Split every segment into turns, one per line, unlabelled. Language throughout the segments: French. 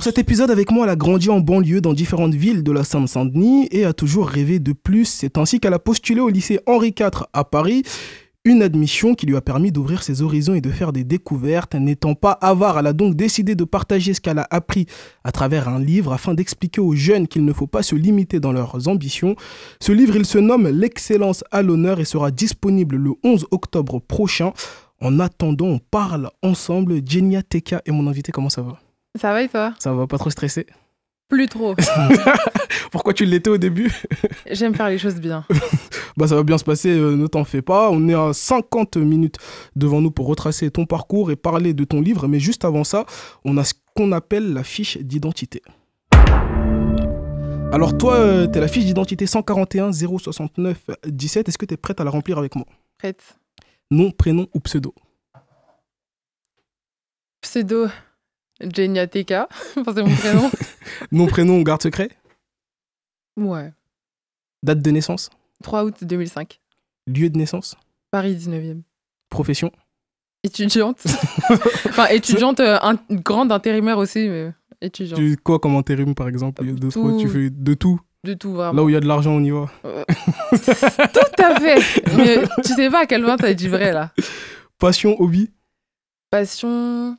cet épisode avec moi, elle a grandi en banlieue dans différentes villes de la Seine-Saint-Denis et a toujours rêvé de plus. C'est ainsi qu'elle a postulé au lycée Henri IV à Paris. Une admission qui lui a permis d'ouvrir ses horizons et de faire des découvertes. N'étant pas avare, elle a donc décidé de partager ce qu'elle a appris à travers un livre afin d'expliquer aux jeunes qu'il ne faut pas se limiter dans leurs ambitions. Ce livre, il se nomme L'excellence à l'honneur et sera disponible le 11 octobre prochain. En attendant, on parle ensemble. Djenia Teka est mon invité, comment ça va?
Ça va et toi?
Ça va, pas trop stressé?
Plus trop.
Pourquoi tu l'étais au début?
J'aime faire les choses bien.
Bah, ça va bien se passer, ne t'en fais pas. On est à 50 minutes devant nous pour retracer ton parcours et parler de ton livre. Mais juste avant ça, on a ce qu'on appelle la fiche d'identité. Alors toi, t'es la fiche d'identité 141 069 17. Est-ce que t'es prête à la remplir avec moi?
Prête.
Nom, prénom ou pseudo?
Pseudo Djenia Teka. Enfin, c'est mon prénom.
Nom, prénom, garde secret?
Ouais.
Date de naissance?
3 août 2005.
Lieu de naissance?
Paris 19e.
Profession?
Étudiante. Enfin, étudiante, grande intérimaire aussi, mais étudiante.
Tu quoi comme intérim par exemple?
Tout.
Tu fais de tout?
De tout, vraiment.
Là où il y a de l'argent, on y va.
Tout à fait. Mais tu sais pas à quel point t'as dit vrai, là.
Passion, hobby?
Passion...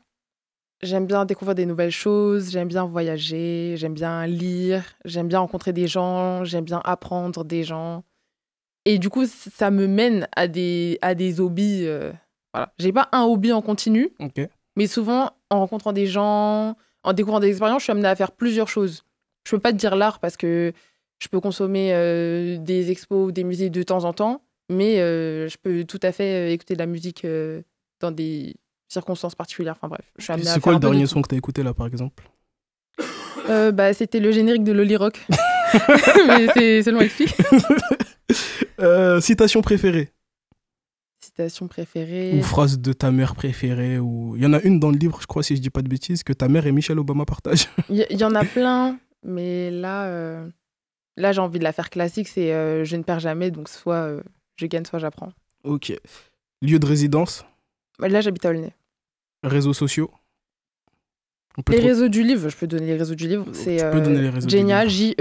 J'aime bien découvrir des nouvelles choses, j'aime bien voyager, j'aime bien lire, j'aime bien rencontrer des gens, j'aime bien apprendre des gens. Et du coup, ça me mène à des hobbies. Voilà. J'ai pas un hobby en continu,
Ok.
mais souvent, en rencontrant des gens, en découvrant des expériences, je suis amenée à faire plusieurs choses. Je peux pas te dire l'art parce que je peux consommer des expos, des musées de temps en temps, mais je peux tout à fait écouter de la musique dans des circonstances particulières. Enfin bref, je suis amenée à
C'est
faire
quoi le
un peu de
dernier
tout.
son que t'as écouté là par exemple?
C'était le générique de Loli Rock. Mais c'est seulement explique.
Citation préférée?
Citation préférée.
Ou phrase de ta mère préférée ou... Il y en a une dans le livre, je crois, si je dis pas de bêtises, que ta mère et Michelle Obama partagent.
Il y en a plein, mais là j'ai envie de la faire classique, c'est je ne perds jamais, donc soit je gagne, soit j'apprends.
Ok. Lieu de résidence?
Là, j'habite à Aulnay.
Réseaux sociaux? On peut
Les
trop-
réseaux du livre, je peux donner les réseaux du livre, c'est
Tu peux donner les réseaux du
Djenia,
livre.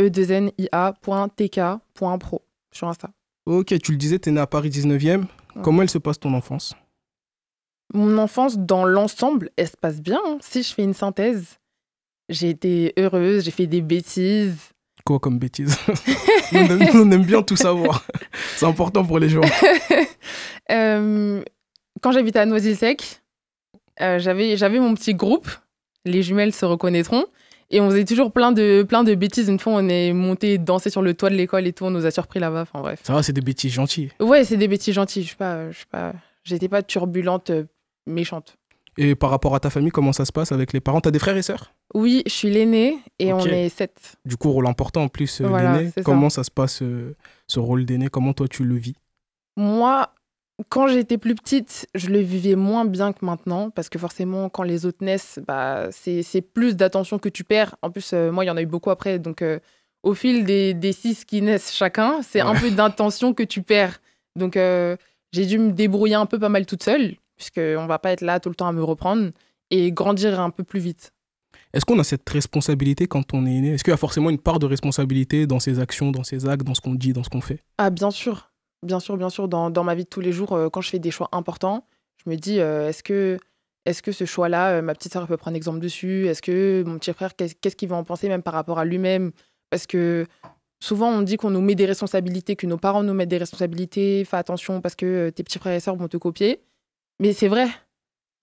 J-E-2-N-I-A.tk.pro sur Insta.
Ok, tu le disais, t'es né à Paris 19e.
Ouais.
Comment elle se passe ton enfance?
Mon enfance, dans l'ensemble, elle se passe bien. Hein. Si je fais une synthèse, j'ai été heureuse, j'ai fait des bêtises.
Quoi comme bêtise? on aime bien tout savoir. C'est important pour les gens.
Quand j'habitais à Noisy-le-Sec, j'avais mon petit groupe, les jumelles se reconnaîtront, et on faisait toujours plein de bêtises. Une fois, on est monté danser sur le toit de l'école et tout, on nous a surpris là-bas. Enfin bref.
Ça va, c'est des bêtises gentilles.
Ouais, c'est des bêtises gentilles. J'étais pas turbulente, méchante.
Et par rapport à ta famille, comment ça se passe avec les parents? T'as des frères et sœurs?
Oui, je suis l'aînée et
Ok.
on est 7.
Du coup, rôle important en plus,
Voilà,
l'aîné.
c'est ça.
Comment ça se passe, ce rôle d'aîné? Comment toi, tu le vis?
Moi, quand j'étais plus petite, je le vivais moins bien que maintenant, parce que forcément, quand les autres naissent, bah, c'est plus d'attention que tu perds. En plus, moi, il y en a eu beaucoup après, donc au fil des 6 qui naissent chacun, c'est un peu d'attention que tu perds. Donc, j'ai dû me débrouiller un peu pas mal toute seule, puisqu'on va pas être là tout le temps à me reprendre, et grandir un peu plus vite.
Est-ce qu'on a cette responsabilité quand on est aîné? Est-ce qu'il y a forcément une part de responsabilité dans ses actions, dans ses actes, dans ce qu'on dit, dans ce qu'on fait?
Ah, bien sûr. Bien sûr, bien sûr. Dans ma vie de tous les jours, quand je fais des choix importants, je me dis, est-ce que ce choix-là, ma petite sœur peut prendre exemple dessus? Est-ce que mon petit frère, qu'est-ce qu'il va en penser même par rapport à lui-même? Parce que souvent, on dit qu'on nous met des responsabilités, que nos parents nous mettent des responsabilités. Fais attention parce que tes petits frères et sœurs vont te copier. Mais c'est vrai.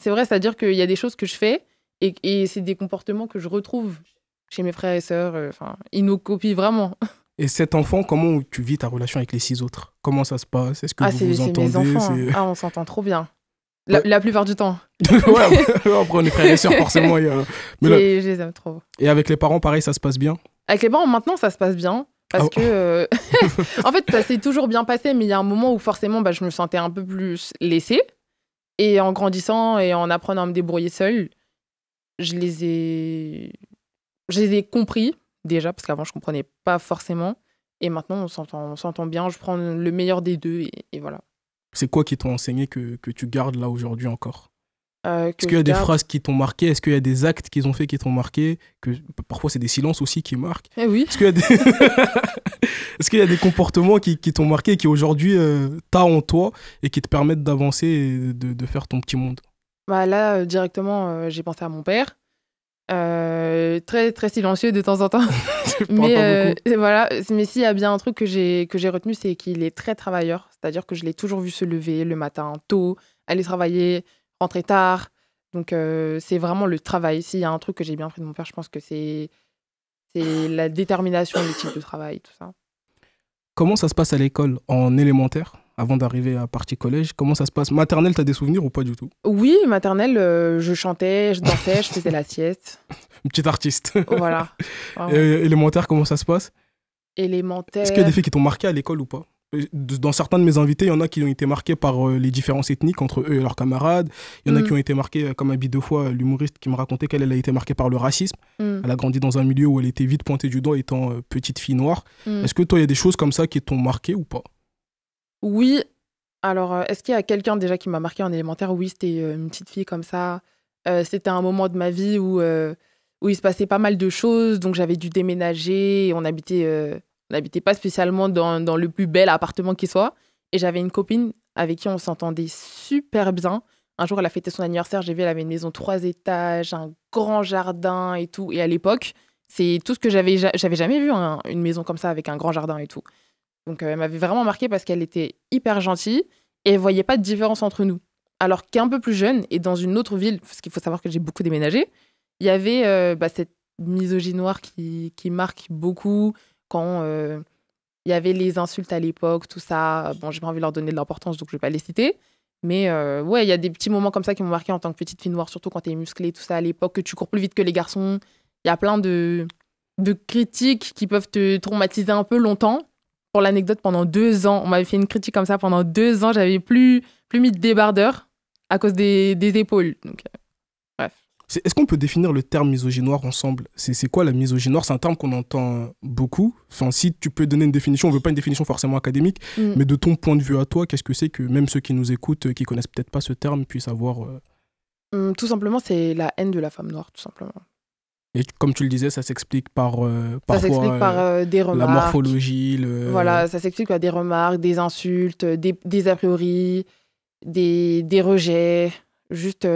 C'est vrai, c'est-à-dire qu'il y a des choses que je fais et c'est des comportements que je retrouve chez mes frères et sœurs. Enfin, ils nous copient vraiment.
Et cet enfant, comment tu vis ta relation avec les 6 autres? Comment ça se passe? Est-ce que vous vous
c'est
entendez?
mes enfants. Ah, on s'entend trop bien. La plupart du temps.
Ouais, après, on est frères et sœurs, forcément. Mais là-
Je les aime trop.
Et avec les parents, pareil, ça se passe bien?
Avec les parents, maintenant, ça se passe bien. Parce que, en fait, ça s'est toujours bien passé, mais il y a un moment où forcément, je me sentais un peu plus laissée. Et en grandissant et en apprenant à me débrouiller seule, je les ai compris, déjà, parce qu'avant, je ne comprenais pas forcément. Et maintenant, on s'entend bien. Je prends le meilleur des deux et voilà.
C'est quoi qui t'ont enseigné que tu gardes là aujourd'hui encore? Est-ce
Que
qu'il y
je
a des
garde.
phrases qui t'ont marqué? Est-ce qu'il y a des actes qu'ils ont fait qui t'ont marqué? Que parfois c'est des silences aussi qui marquent.
Eh oui.
Est-ce qu'il y a des, est-ce qu'il y a des comportements qui t'ont marqué et qui aujourd'hui t'as en toi et qui te permettent d'avancer et de faire ton petit monde?
Bah là, directement, j'ai pensé à mon père. Très, très silencieux de temps en temps.
Tu parles pas beaucoup.
Voilà. Mais s'il y a bien un truc que j'ai retenu, c'est qu'il est très travailleur. C'est-à-dire que je l'ai toujours vu se lever le matin tôt, aller travailler, rentrer tard. Donc, c'est vraiment le travail. S'il y a un truc que j'ai bien pris de mon père, je pense que c'est la détermination, l'éthique de travail, tout ça.
Comment ça se passe à l'école en élémentaire avant d'arriver à partie collège? Comment ça se passe? Maternelle, t'as des souvenirs ou pas du tout?
Oui, maternelle, je chantais, je dansais, je faisais la sieste.
Une petite artiste.
Voilà.
Et élémentaire, comment ça se passe?
Élémentaire.
Est-ce qu'il y a des faits qui t'ont marqué à l'école ou pas? Dans certains de mes invités, il y en a qui ont été marqués par les différences ethniques entre eux et leurs camarades. Il y en a qui ont été marqués, comme Abby deux fois, l'humoriste qui me racontait qu'elle elle a été marquée par le racisme. Elle a grandi dans un milieu où elle était vite pointée du doigt étant petite fille noire. Est-ce que toi, il y a des choses comme ça qui t'ont marqué ou pas?
Oui. Alors, est-ce qu'il y a quelqu'un déjà qui m'a marqué en élémentaire? Oui, c'était une petite fille comme ça. C'était un moment de ma vie où il se passait pas mal de choses. Donc, j'avais dû déménager. Et on n'habitait pas spécialement dans le plus bel appartement qui soit. Et j'avais une copine avec qui on s'entendait super bien. Un jour, elle a fêté son anniversaire. J'ai vu, elle avait une maison 3 étages, un grand jardin et tout. Et à l'époque, c'est tout ce que j'avais jamais vu, une maison comme ça avec un grand jardin et tout. Donc, elle m'avait vraiment marquée parce qu'elle était hyper gentille et elle voyait pas de différence entre nous. Alors qu'un peu plus jeune et dans une autre ville, parce qu'il faut savoir que j'ai beaucoup déménagé, il y avait cette misogynie noire qui marque beaucoup quand il y avait les insultes à l'époque, tout ça. Bon, j'ai pas envie de leur donner de l'importance, donc je vais pas les citer. Mais ouais, il y a des petits moments comme ça qui m'ont marqué en tant que petite fille noire, surtout quand t'es musclée, tout ça à l'époque, que tu cours plus vite que les garçons. Il y a plein de critiques qui peuvent te traumatiser un peu longtemps. Pour l'anecdote, pendant 2 ans, on m'avait fait une critique comme ça. Pendant 2 ans, j'avais plus mis de débardeur à cause des épaules. Donc, bref.
Est-ce qu'on peut définir le terme misogynoire ensemble? C'est quoi la misogynoire? C'est un terme qu'on entend beaucoup. Enfin, si tu peux donner une définition, on ne veut pas une définition forcément académique, mais de ton point de vue à toi, qu'est-ce que c'est que même ceux qui nous écoutent, qui connaissent peut-être pas ce terme, puissent avoir...
Tout simplement, c'est la haine de la femme noire, tout simplement.
Et comme tu le disais, ça s'explique par
Ça
parfois
s'explique par des
la
remarques.
morphologie.
Voilà, ça s'explique par des remarques, des insultes, des a priori, des rejets, juste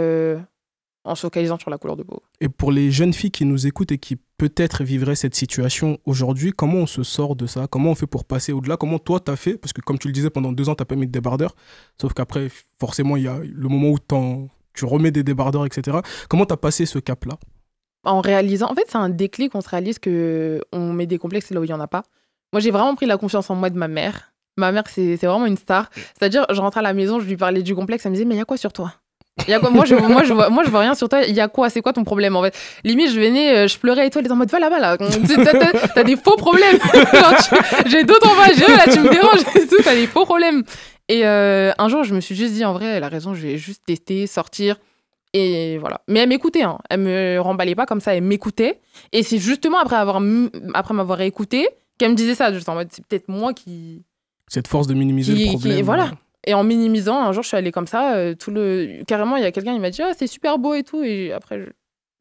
en se focalisant sur la couleur de peau.
Et pour les jeunes filles qui nous écoutent et qui peut-être vivraient cette situation aujourd'hui, comment on se sort de ça? Comment on fait pour passer au-delà? Comment toi t'as fait? Parce que comme tu le disais, pendant 2 ans, t'as pas mis de débardeur. Sauf qu'après, forcément, il y a le moment où tu remets des débardeurs, etc. Comment t'as passé ce cap-là?
En réalisant, en fait, c'est un déclic, on se réalise qu'on met des complexes là où il n'y en a pas. Moi, j'ai vraiment pris la confiance en moi de ma mère. Ma mère, c'est vraiment une star. C'est-à-dire, je rentrais à la maison, je lui parlais du complexe, elle me disait, mais il y a quoi sur toi? Il y a quoi? Moi, je vois rien sur toi. Il y a quoi? C'est quoi ton problème, en fait? Limite, je venais, je pleurais et toi, elle était en mode, va là-bas, là. T'as des faux problèmes. J'ai d'autres envie à gérer, là, tu me déranges et tout, t'as des faux problèmes. Et un jour, je me suis juste dit, en vrai, elle a raison, je vais juste tester, sortir. Et voilà. Mais elle m'écoutait, hein. Elle me remballait pas comme ça, elle m'écoutait. Et c'est justement après m'avoir écouté qu'elle me disait ça. Juste en mode, c'est peut-être moi qui...
Cette force de minimiser le problème.
Voilà. Et en minimisant, un jour, je suis allée comme ça. Carrément, il y a quelqu'un qui m'a dit, ah, c'est super beau et tout. Et après,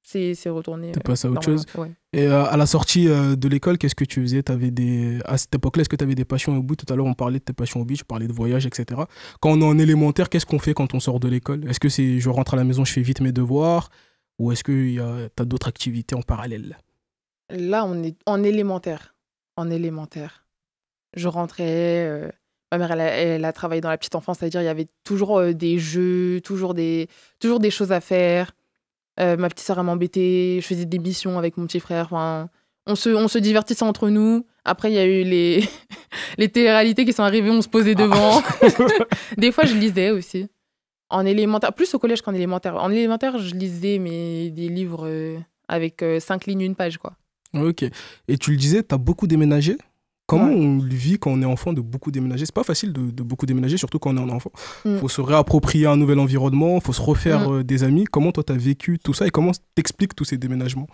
c'est retourné.
T'es passé à autre chose.
Ouais.
Et à la sortie de l'école, qu'est-ce que tu faisais? À cette époque-là, est-ce que tu avais des passions hobbies? Tout à l'heure, on parlait de tes passions hobbies, je parlais de voyage, etc. Quand on est en élémentaire, qu'est-ce qu'on fait quand on sort de l'école? Est-ce que c'est je rentre à la maison, je fais vite mes devoirs? Ou est-ce que tu as d'autres activités en parallèle?
Là, on est en élémentaire. En élémentaire. Je rentrais... Ma mère, elle a travaillé dans la petite enfance, c'est-à-dire il y avait toujours des jeux, toujours des choses à faire. Ma petite sœur, elle m'embêtait. Je faisais des missions avec mon petit frère. Enfin, on se divertissait entre nous. Après, il y a eu les télé-réalités qui sont arrivées, on se posait devant. Des fois, je lisais aussi. En élémentaire, plus au collège qu'en élémentaire. En élémentaire, je lisais des livres avec 5 lignes, 1 page, quoi.
Ok. Et tu le disais, tu as beaucoup déménagé. Comment on vit quand on est enfant de beaucoup déménager? C'est pas facile de beaucoup déménager, surtout quand on est un enfant. Faut se réapproprier un nouvel environnement, faut se refaire des amis. Comment toi, tu as vécu tout ça et comment t'expliques tous ces déménagements?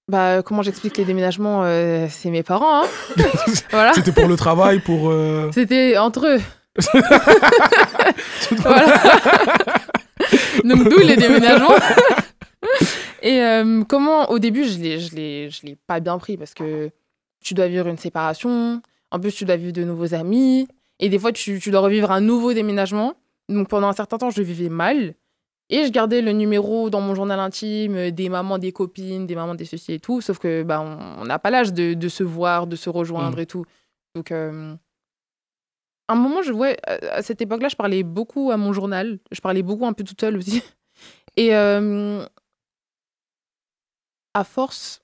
Bah, comment j'explique les déménagements? C'est mes parents, hein. Voilà.
C'était pour le travail,
C'était entre eux. Voilà. Donc, d'où les déménagements. Et comment, au début, je l'ai pas bien pris parce que tu dois vivre une séparation. En plus, tu dois vivre de nouveaux amis. Et des fois, tu dois revivre un nouveau déménagement. Donc, pendant un certain temps, je le vivais mal. Et je gardais le numéro dans mon journal intime des mamans, des copines, des mamans, des ceci et tout. Sauf que bah, on n'a pas l'âge de se voir, de se rejoindre et tout. Donc, à un moment, à cette époque-là, je parlais beaucoup à mon journal. Je parlais beaucoup un peu toute seule aussi. Et à force,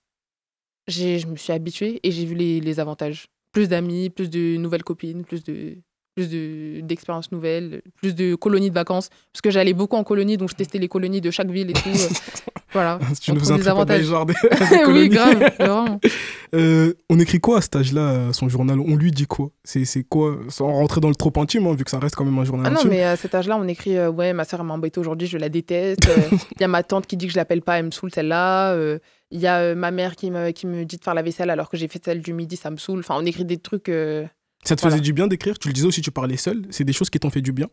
je me suis habituée et j'ai vu les avantages. Plus d'amis, plus de nouvelles copines, d'expériences nouvelles, plus de colonies de vacances. Parce que j'allais beaucoup en colonie, donc je testais les colonies de chaque ville et tout. Voilà.
Tu nous intrigues pas des genres des colonies.
Oui, grave, vraiment.
On écrit quoi à cet âge-là, à son journal? On lui dit quoi? C'est quoi? Sans rentrer dans le trop intime, hein, vu que ça reste quand même un journal
Ah non,
intime.
mais à cet âge-là, on écrit ouais, ma soeur m'a embêtée aujourd'hui, je la déteste. Il y a ma tante qui dit que je l'appelle pas, elle me saoule celle-là. Il y a ma mère qui me dit de faire la vaisselle alors que j'ai fait celle du midi, ça me saoule. Enfin, on écrit des trucs.
Ça te faisait du bien d'écrire? Tu le disais aussi, tu parlais seul. C'est des choses qui t'ont fait du bien?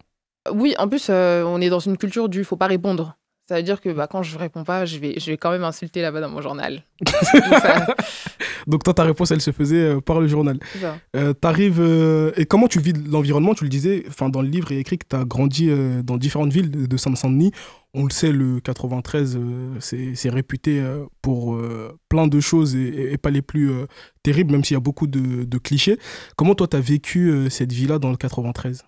Oui, en plus, on est dans une culture du faut pas répondre. Ça veut dire que bah, quand je réponds pas, je vais quand même insulter là-bas dans mon journal.
Donc toi, ta réponse, elle se faisait par le journal. T'arrives... et comment tu vis l'environnement? Tu le disais, dans le livre, il est écrit que tu as grandi dans différentes villes de Seine-Saint-Denis. On le sait, le 93, c'est réputé pour plein de choses et pas les plus terribles, même s'il y a beaucoup de clichés. Comment toi, tu as vécu cette vie-là dans le 93?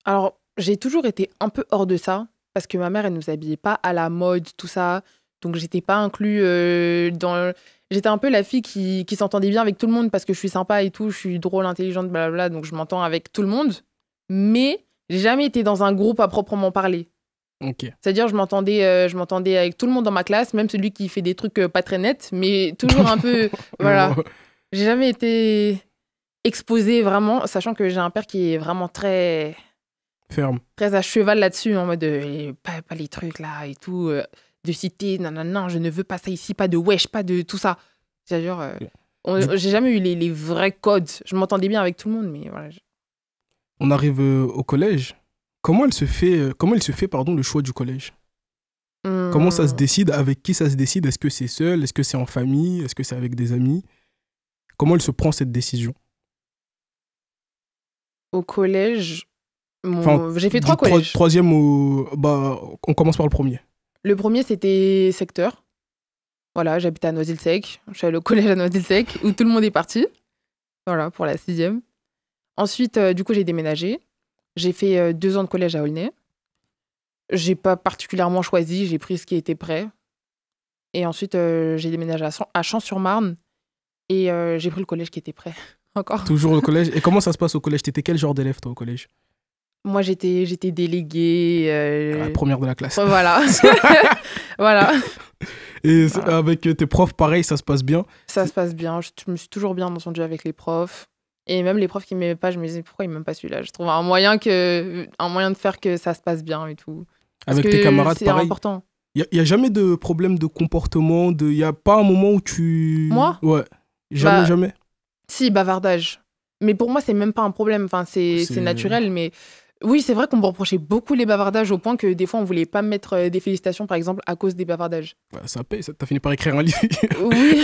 Alors, j'ai toujours été un peu hors de ça. Parce que ma mère, elle nous habillait pas à la mode, tout ça. Donc, j'étais pas inclus dans... J'étais un peu la fille qui s'entendait bien avec tout le monde parce que je suis sympa et tout, je suis drôle, intelligente, blablabla, donc je m'entends avec tout le monde. Mais j'ai jamais été dans un groupe à proprement parler.
Okay.
C'est-à-dire, je m'entendais avec tout le monde dans ma classe, même celui qui fait des trucs pas très nets, mais toujours un peu... Voilà. J'ai jamais été exposée vraiment, sachant que j'ai un père qui est vraiment très...
ferme.
Très à cheval là-dessus, en mode pas les trucs là et tout, de citer, non, je ne veux pas ça ici, pas de wesh, pas de tout ça. C'est-à-dire, j'ai jamais eu les vrais codes. Je m'entendais bien avec tout le monde, mais voilà.
On arrive au collège. Comment il se fait le choix du collège? Comment ça se décide? Avec qui ça se décide? Est-ce que c'est seul? Est-ce que c'est en famille? Est-ce que c'est avec des amis? Comment il se prend cette décision?
Au collège... j'ai fait 3 collèges.
Troisième, on commence par le premier. Le
premier, c'était secteur. Voilà, j'habitais à Noisy-le-Sec. Je suis allée au collège à Noisy-le-Sec, où tout le monde est parti. Voilà, pour la 6e. Ensuite, du coup, j'ai déménagé. J'ai fait 2 ans de collège à Aulnay. J'ai pas particulièrement choisi, j'ai pris ce qui était prêt. Et ensuite, j'ai déménagé à Champs-sur-Marne. Et j'ai pris le collège qui était prêt. Encore.
Toujours au collège. Et comment ça se passe au collège? T'étais quel genre d'élève, toi, au collège?
Moi, j'étais déléguée.
La première de la classe.
Voilà. Voilà.
Et avec tes profs, pareil, ça se passe bien?
Ça se passe bien. Je me suis toujours bien entendue avec les profs. Et même les profs qui ne m'aimaient pas, je me disais pourquoi ils ne m'aiment pas celui-là. Je trouve un moyen de faire que ça se passe bien et tout.
Avec tes camarades, pareil.
C'est important.
Il n'y a jamais de problème de comportement? Il n'y a pas un moment où tu...
Moi?
Ouais. Jamais?
Si, bavardage. Mais pour moi, c'est même pas un problème. Enfin, c'est naturel, mais... Oui, c'est vrai qu'on me reprochait beaucoup les bavardages au point que des fois, on voulait pas me mettre des félicitations, par exemple, à cause des bavardages.
Ouais, ça paye, t'as fini par écrire un livre.
Oui.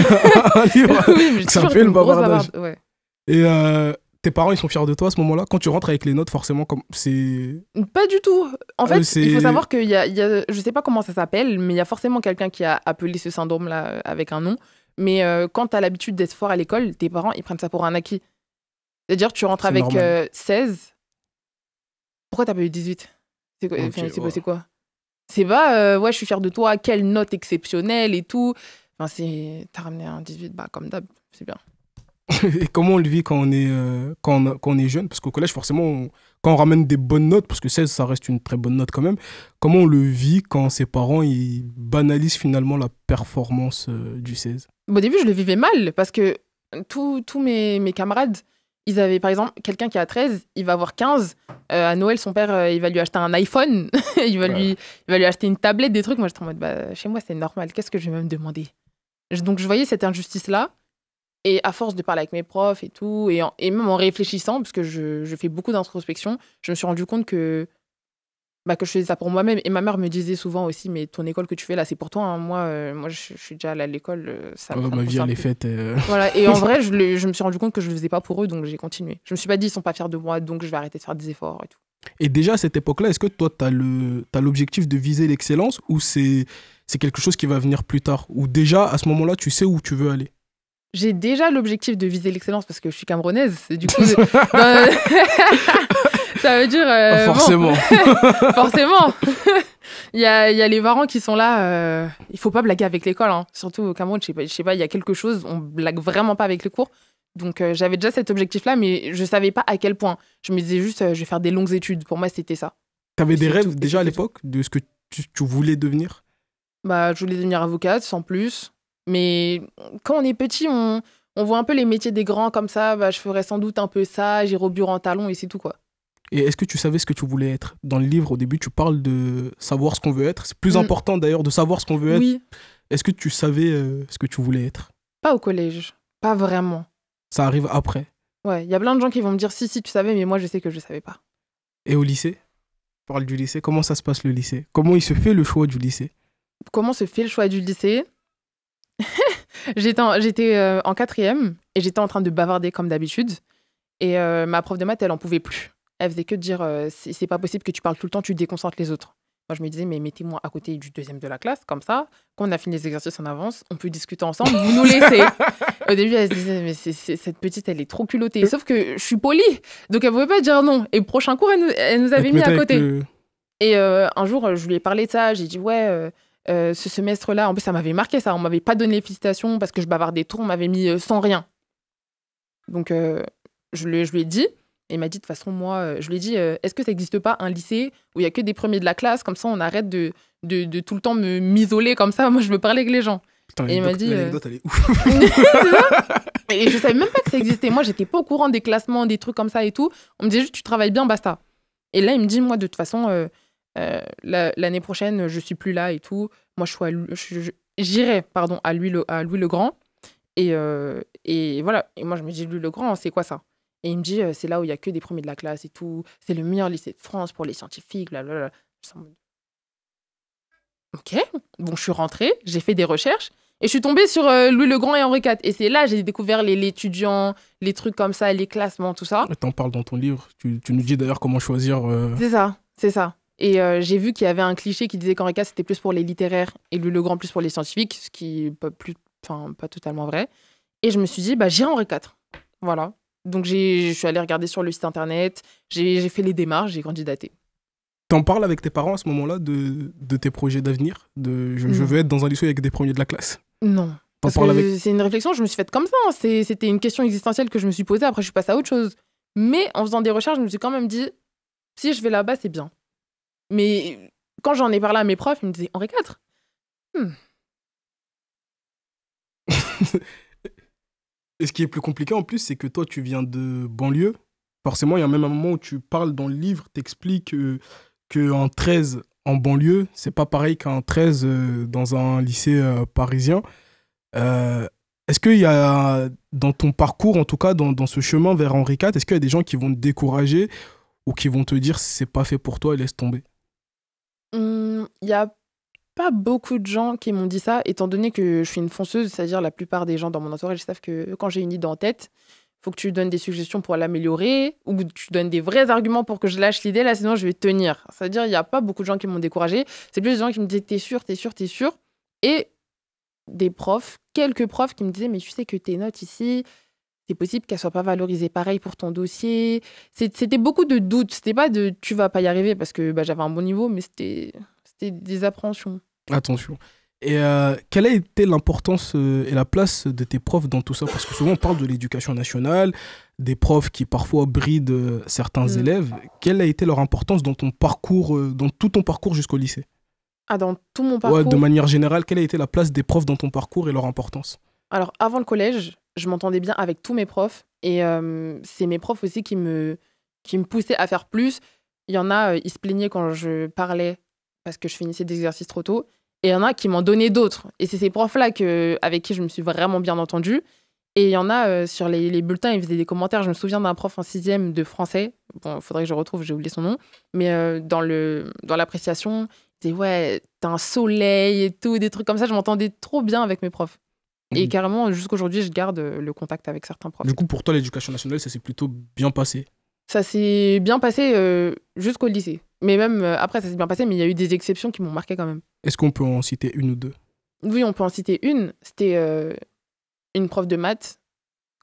Un livre.
Oui,
ça fait le bavardage.
Ouais.
Et tes parents, ils sont fiers de toi à ce moment-là? Quand tu rentres avec les notes, forcément, c'est...
Pas du tout. En fait, il faut savoir qu'il y a... Je sais pas comment ça s'appelle, mais il y a forcément quelqu'un qui a appelé ce syndrome-là avec un nom. Mais quand t'as l'habitude d'être fort à l'école, tes parents, ils prennent ça pour un acquis. C'est-à-dire, tu rentres avec 16... Pourquoi t'as pas eu 18? C'est quoi? C'est quoi? C'est pas, ouais, je suis fière de toi, quelle note exceptionnelle et tout. Enfin, t'as ramené un 18, bah, comme d'hab, c'est bien.
Et comment on le vit quand on est jeune? Parce qu'au collège, forcément, quand on ramène des bonnes notes, parce que 16, ça reste une très bonne note quand même, comment on le vit quand ses parents ils banalisent finalement la performance du 16?
Au début, je le vivais mal, parce que tous mes camarades, ils avaient, par exemple, quelqu'un qui a 13, il va avoir 15. À Noël, son père, il va lui acheter un iPhone. il va lui acheter une tablette, des trucs. Moi, j'étais en mode, bah, chez moi, c'est normal. Qu'est-ce que je vais même demander? Donc, je voyais cette injustice-là. Et à force de parler avec mes profs et tout, et même en réfléchissant, parce que je fais beaucoup d'introspection, je me suis rendu compte que bah, que je faisais ça pour moi-même. Et ma mère me disait souvent aussi, mais ton école que tu fais là, c'est pour toi, hein. Moi, je suis déjà allée à l'école, ça
Ma
me
vie, elle
concerne
est
plus.
faite.
Voilà. Et en vrai, je me suis rendu compte que je le faisais pas pour eux, donc j'ai continué. Je me suis pas dit, ils sont pas fiers de moi, donc je vais arrêter de faire des efforts et tout.
Et déjà, à cette époque-là, est-ce que toi, t'as l'objectif de viser l'excellence ou c'est quelque chose qui va venir plus tard? Ou déjà, à ce moment-là, tu sais où tu veux aller?
J'ai déjà l'objectif de viser l'excellence parce que je suis camerounaise. Du coup, ça veut dire.
Forcément.
Bon, forcément. Il y a les parents qui sont là. Il faut pas blaguer avec l'école, hein. Surtout au Cameroun, je sais pas, il y a quelque chose, on blague vraiment pas avec les cours. Donc j'avais déjà cet objectif-là, mais je savais pas à quel point. Je me disais juste, je vais faire des longues études. Pour moi, c'était ça.
T'avais des
C'est tout,
rêves
et
déjà à
c'était tout.
l'époque de ce que tu voulais devenir?
Bah, je voulais devenir avocate, sans plus. Mais quand on est petit, on voit un peu les métiers des grands comme ça. Bah, je ferais sans doute un peu ça, j'irai au bureau en talons et c'est tout, quoi.
Et est-ce que tu savais ce que tu voulais être? Dans le livre, au début, tu parles de savoir ce qu'on veut être. C'est plus
Mm,
important d'ailleurs de savoir ce qu'on veut être.
oui,
Est-ce que tu savais ce que tu voulais être?
pas au collège. Pas vraiment.
Ça arrive après.
Ouais, il y a plein de gens qui vont me dire si, tu savais, mais moi, je sais que je savais pas.
Et au lycée? On parle du lycée. Comment ça se passe le lycée? Comment il se fait le choix du lycée?
Comment se fait le choix du lycée? J'étais en quatrième et j'étais en train de bavarder comme d'habitude. Et ma prof de maths, elle en pouvait plus. Elle faisait que de dire c'est pas possible que tu parles tout le temps, tu déconcentres les autres. Moi, je me disais, mais mettez-moi à côté du deuxième de la classe, comme ça. Quand on a fini les exercices en avance, on peut discuter ensemble, vous nous laissez. Au début, elle se disait, mais cette petite, elle est trop culottée. Sauf que je suis polie, donc elle pouvait pas dire non. Et prochain cours, elle nous
Elle
avait
te
mis
mettait
à
avec
côté.
le...
Et un jour, je lui ai parlé de ça. J'ai dit, ouais, ce semestre-là, en plus, ça m'avait marqué ça. On m'avait pas donné les félicitations parce que je bavardais trop. On m'avait mis sans rien. Donc, je lui ai dit. Et il m'a dit, de toute façon, moi, je lui ai dit, est-ce que ça n'existe pas un lycée où il y a que des premiers de la classe? Comme ça, on arrête de tout le temps m'isoler comme ça. Moi, je veux parler avec les gens.
Putain,
Et il m'a dit...
l'anecdote, elle est ouf.
C'est ça. Et je savais même pas que ça existait. Moi, j'étais pas au courant des classements, des trucs comme ça et tout. On me disait juste, tu travailles bien, basta. Et là, il me dit, moi, de toute façon, l'année prochaine, je suis plus là et tout. Moi, j'irai, pardon, à Louis le Grand. Et voilà. Et moi, je me dis, Louis le Grand, c'est quoi ça? Et il me dit, c'est là où il y a que des premiers de la classe et tout. C'est le meilleur lycée de France pour les scientifiques, blablabla. Je suis en mode, ok. Bon, je suis rentrée, j'ai fait des recherches. Et je suis tombée sur Louis le Grand et Henri IV. Et c'est là que j'ai découvert l'étudiant, les trucs comme ça, les classements, tout ça.
T'en parles dans ton livre. Tu nous dis d'ailleurs comment choisir...
C'est ça, c'est ça. Et j'ai vu qu'il y avait un cliché qui disait qu'Henri IV, c'était plus pour les littéraires et Louis le Grand plus pour les scientifiques, ce qui n'est pas totalement vrai. Et je me suis dit, bah, j'irai Henri IV. Voilà. Donc, je suis allée regarder sur le site internet, j'ai fait les démarches, j'ai candidaté.
T'en parles avec tes parents à ce moment-là de tes projets d'avenir? Je
Non.
veux être dans un lycée avec des premiers de la classe.
Non.
T'en
Parce
parles
que
avec...
c'est une réflexion, je me suis faite comme ça, hein. C'était une question existentielle que je me suis posée, après je suis passée à autre chose. Mais en faisant des recherches, je me suis quand même dit, si je vais là-bas, c'est bien. Mais quand j'en ai parlé à mes profs, ils me disaient, Henri IV?
Et ce qui est plus compliqué en plus, c'est que toi, tu viens de banlieue. Forcément, il y a même un moment où tu parles dans le livre, t'expliques qu'un 13 en banlieue, c'est pas pareil qu'un 13 dans un lycée parisien. Est-ce qu'il y a, dans ton parcours, en tout cas, dans ce chemin vers Henri IV, est-ce qu'il y a des gens qui vont te décourager ou qui vont te dire c'est pas fait pour toi et laisse tomber?
Il y a pas beaucoup de gens qui m'ont dit ça, étant donné que je suis une fonceuse, c'est-à-dire la plupart des gens dans mon entourage savent que quand j'ai une idée en tête, faut que tu donnes des suggestions pour l'améliorer ou que tu donnes des vrais arguments pour que je lâche l'idée, là, sinon je vais tenir. C'est-à-dire, il n'y a pas beaucoup de gens qui m'ont découragée. C'est plus des gens qui me disaient, t'es sûr? Et des profs, quelques profs qui me disaient, mais tu sais que tes notes ici, c'est possible qu'elles soient pas valorisées pareil pour ton dossier. C'était beaucoup de doutes. C'était pas de tu vas pas y arriver parce que j'avais un bon niveau, mais c'était des appréhensions.
Attention. Et quelle a été l'importance et la place de tes profs dans tout ça? Parce que souvent, on parle de l'éducation nationale, des profs qui parfois brident certains élèves. Quelle a été leur importance dans ton parcours, dans tout ton parcours jusqu'au lycée?
Ah, dans tout mon
Ouais,
parcours.
de manière générale, quelle a été la place des profs dans ton parcours et leur importance?
Alors, avant le collège, je m'entendais bien avec tous mes profs. Et c'est mes profs aussi qui me poussaient à faire plus. Il y en a, ils se plaignaient quand je parlais parce que je finissais des exercices trop tôt. Et il y en a qui m'en donnaient d'autres. Et c'est ces profs-là avec qui je me suis vraiment bien entendue. Et il y en a sur les bulletins, ils faisaient des commentaires. Je me souviens d'un prof en 6e de français. Bon, il faudrait que je retrouve, j'ai oublié son nom. Mais dans l'appréciation, il disait ouais, t'as un soleil et tout, des trucs comme ça. Je m'entendais trop bien avec mes profs. Et carrément, jusqu'aujourd'hui, je garde le contact avec certains profs.
Du coup, pour toi, l'éducation nationale, ça s'est plutôt bien passé?
Ça s'est bien passé jusqu'au lycée. Mais même après, ça s'est bien passé, mais il y a eu des exceptions qui m'ont marqué quand même.
Est-ce qu'on peut en citer une ou deux?
Oui, on peut en citer une. C'était une prof de maths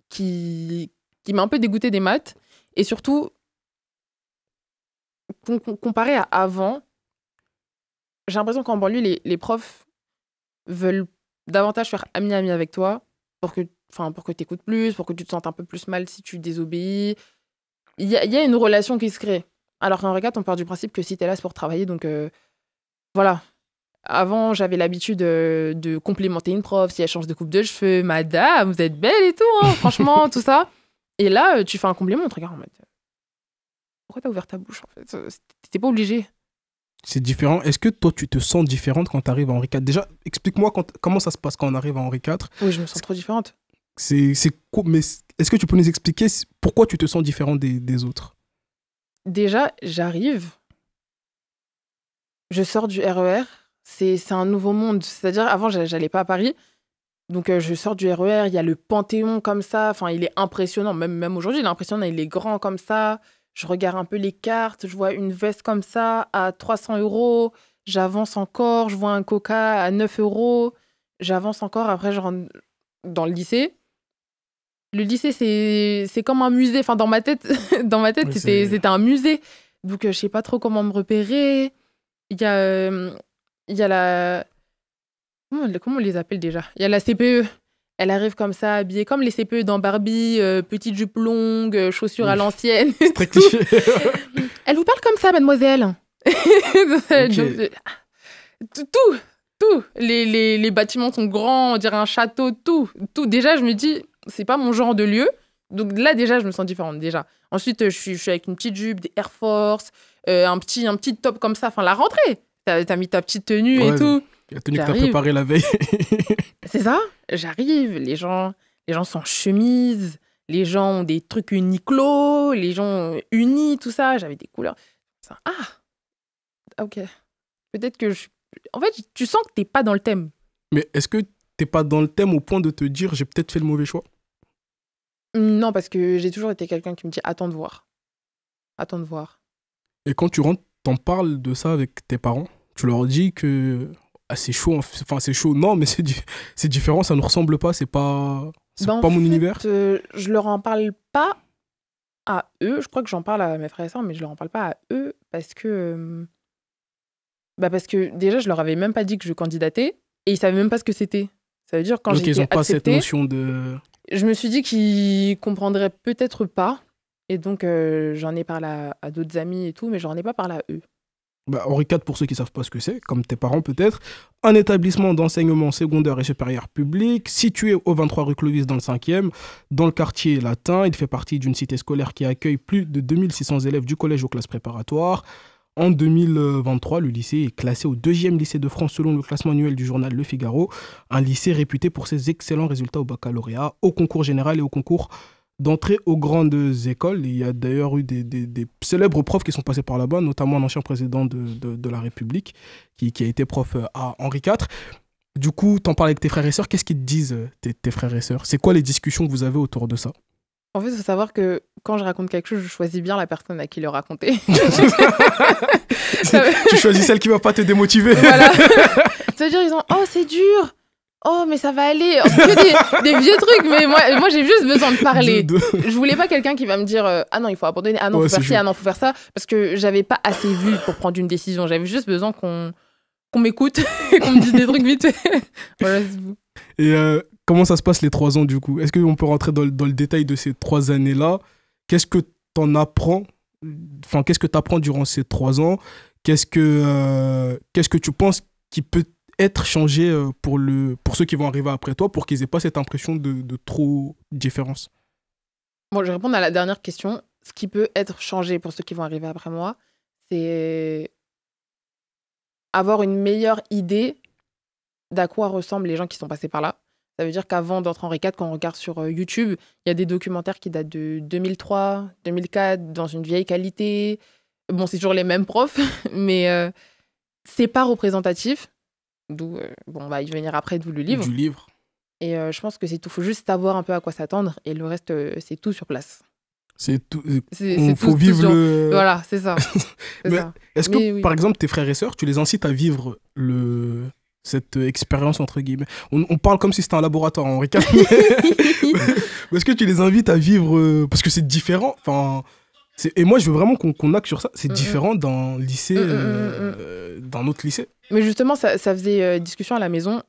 qui m'a un peu dégoûtée des maths. Et surtout, comparé à avant, j'ai l'impression qu'en banlieue, les profs veulent davantage faire ami-ami avec toi pour que tu écoutes plus, pour que tu te sentes un peu plus mal si tu désobéis. Il y a une relation qui se crée. Alors qu'en régat, on part du principe que si t'es là, c'est pour travailler. Donc voilà. Avant, j'avais l'habitude de complimenter une prof si elle change de coupe de cheveux. Madame, vous êtes belle et tout, hein, franchement, tout ça. Et là, tu fais un compliment, on te regarde en mode pourquoi t'as ouvert ta bouche en fait? T'étais pas obligée.
C'est différent. Est-ce que toi, tu te sens différente quand tu arrives à Henri IV? Déjà, explique-moi comment ça se passe quand on arrive à Henri IV.
Oui, je me sens trop différente.
Mais est-ce que tu peux nous expliquer pourquoi tu te sens différente des autres?
Déjà, j'arrive, je sors du RER, c'est un nouveau monde. C'est-à-dire, avant, j'allais pas à Paris. Donc, je sors du RER, il y a le Panthéon comme ça. Enfin, il est impressionnant. Même aujourd'hui, il est impressionnant. Il est grand comme ça. Je regarde un peu les cartes. Je vois une veste comme ça à 300 €. J'avance encore. Je vois un coca à 9 €. J'avance encore. Après, je rentre dans le lycée. Le lycée, c'est comme un musée. Enfin, dans ma tête,
Oui,
c'était un musée. Donc, je sais pas trop comment me repérer. Il y a, il y a la... Comment on les appelle déjà? Il y a la CPE. Elle arrive comme ça, habillée comme les CPE dans Barbie, petite jupe longue, chaussures à l'ancienne.
C'est très cliché.
Elle vous parle comme ça, mademoiselle.
Ok.
Tout. Les bâtiments sont grands, on dirait un château, tout. Déjà, je me dis, c'est pas mon genre de lieu. Donc là, déjà, je me sens différente, déjà. Ensuite, je suis avec une petite jupe, des Air Force, un petit top comme ça. Enfin, la rentrée. T'as mis ta petite tenue et tout.
La tenue que t'as préparée la veille.
C'est ça. J'arrive, les gens sont en chemise, les gens ont des trucs Uniqlo, les gens unis, tout ça. J'avais des couleurs. Ok. Peut-être que En fait, tu sens que t'es pas dans le thème.
Mais est-ce que t'es pas dans le thème au point de te dire j'ai peut-être fait le mauvais choix?
Non, parce que j'ai toujours été quelqu'un qui me dit attends de voir. Attends de voir.
Et quand tu rentres, t'en parles de ça avec tes parents? Tu leur dis que c'est chaud, enfin c'est chaud, non, mais c'est différent, ça ne ressemble pas, c'est pas mon univers.
Je leur en parle pas à eux. Je crois que j'en parle à mes frères et sœurs, mais je leur en parle pas à eux parce que déjà, je leur avais même pas dit que je candidatais et ils savaient même pas ce que c'était. Ça veut dire quand
Donc
j'ai
ils
été
n'ont pas cette
acceptée,
notion de...
je me suis dit qu'ils comprendraient peut-être pas. Et donc, j'en ai parlé à d'autres amis et tout, mais j'en ai pas parlé à eux.
Henri IV, pour ceux qui ne savent pas ce que c'est, comme tes parents peut-être, un établissement d'enseignement secondaire et supérieur public, situé au 23 rue Clovis dans le 5e, dans le quartier latin. Il fait partie d'une cité scolaire qui accueille plus de 2600 élèves du collège aux classes préparatoires. En 2023, le lycée est classé au 2e lycée de France selon le classement annuel du journal Le Figaro, un lycée réputé pour ses excellents résultats au baccalauréat, au concours général et au concours d'entrée aux grandes écoles. Il y a d'ailleurs eu des célèbres profs qui sont passés par là-bas, notamment un ancien président de la République qui a été prof à Henri IV. Du coup, t'en parles avec tes frères et sœurs. Qu'est-ce qu'ils te disent, tes frères et sœurs? C'est quoi les discussions que vous avez autour de ça?
En fait, il faut savoir que quand je raconte quelque chose, je choisis bien la personne à qui le raconter.
Tu choisis celle qui ne va pas te démotiver.
Voilà. Ça veut dire, ils ont « Oh, c'est dur !» Oh, mais ça va aller. Que des vieux trucs, mais moi j'ai juste besoin de parler. Je voulais pas quelqu'un qui va me dire ah non, il faut abandonner, ah non, faut faire ci, ah non, faut faire ça, parce que j'avais pas assez vu pour prendre une décision. J'avais juste besoin qu'on m'écoute et qu'on me dise des trucs vite. Voilà, c'est tout.
Et comment ça se passe les 3 ans du coup? Est-ce qu'on peut rentrer dans le détail de ces 3 années-là? Qu'est-ce que t'en apprends? Enfin, qu'est-ce que t'apprends durant ces 3 ans? Qu'est-ce que tu penses qui peut être changé pour ceux qui vont arriver après toi pour qu'ils n'aient pas cette impression de trop différence?
Bon, je vais répondre à la dernière question. Ce qui peut être changé pour ceux qui vont arriver après moi, c'est avoir une meilleure idée d'à quoi ressemblent les gens qui sont passés par là. Ça veut dire qu'avant d'entrer en Henri IV, quand on regarde sur YouTube, il y a des documentaires qui datent de 2003, 2004, dans une vieille qualité. Bon, c'est toujours les mêmes profs, mais c'est pas représentatif. D'où, bon, on va y venir après, d'où le livre.
Du livre.
Et je pense que c'est tout. Faut juste savoir un peu à quoi s'attendre. Et le reste, c'est tout sur place.
C'est tout.
C'est
Faut vivre le.
Voilà, c'est ça.
Mais
ça.
est-ce que,
Mais oui.
par exemple, tes frères et sœurs, tu les incites à vivre cette expérience, entre guillemets? On parle comme si c'était un laboratoire, Henri IV. Mais est-ce que tu les invites à vivre. Parce que c'est différent. Enfin. Et moi, je veux vraiment qu'on axe sur ça. C'est différent d'un lycée, d'un autre lycée.
Mais justement, ça faisait discussion à la maison.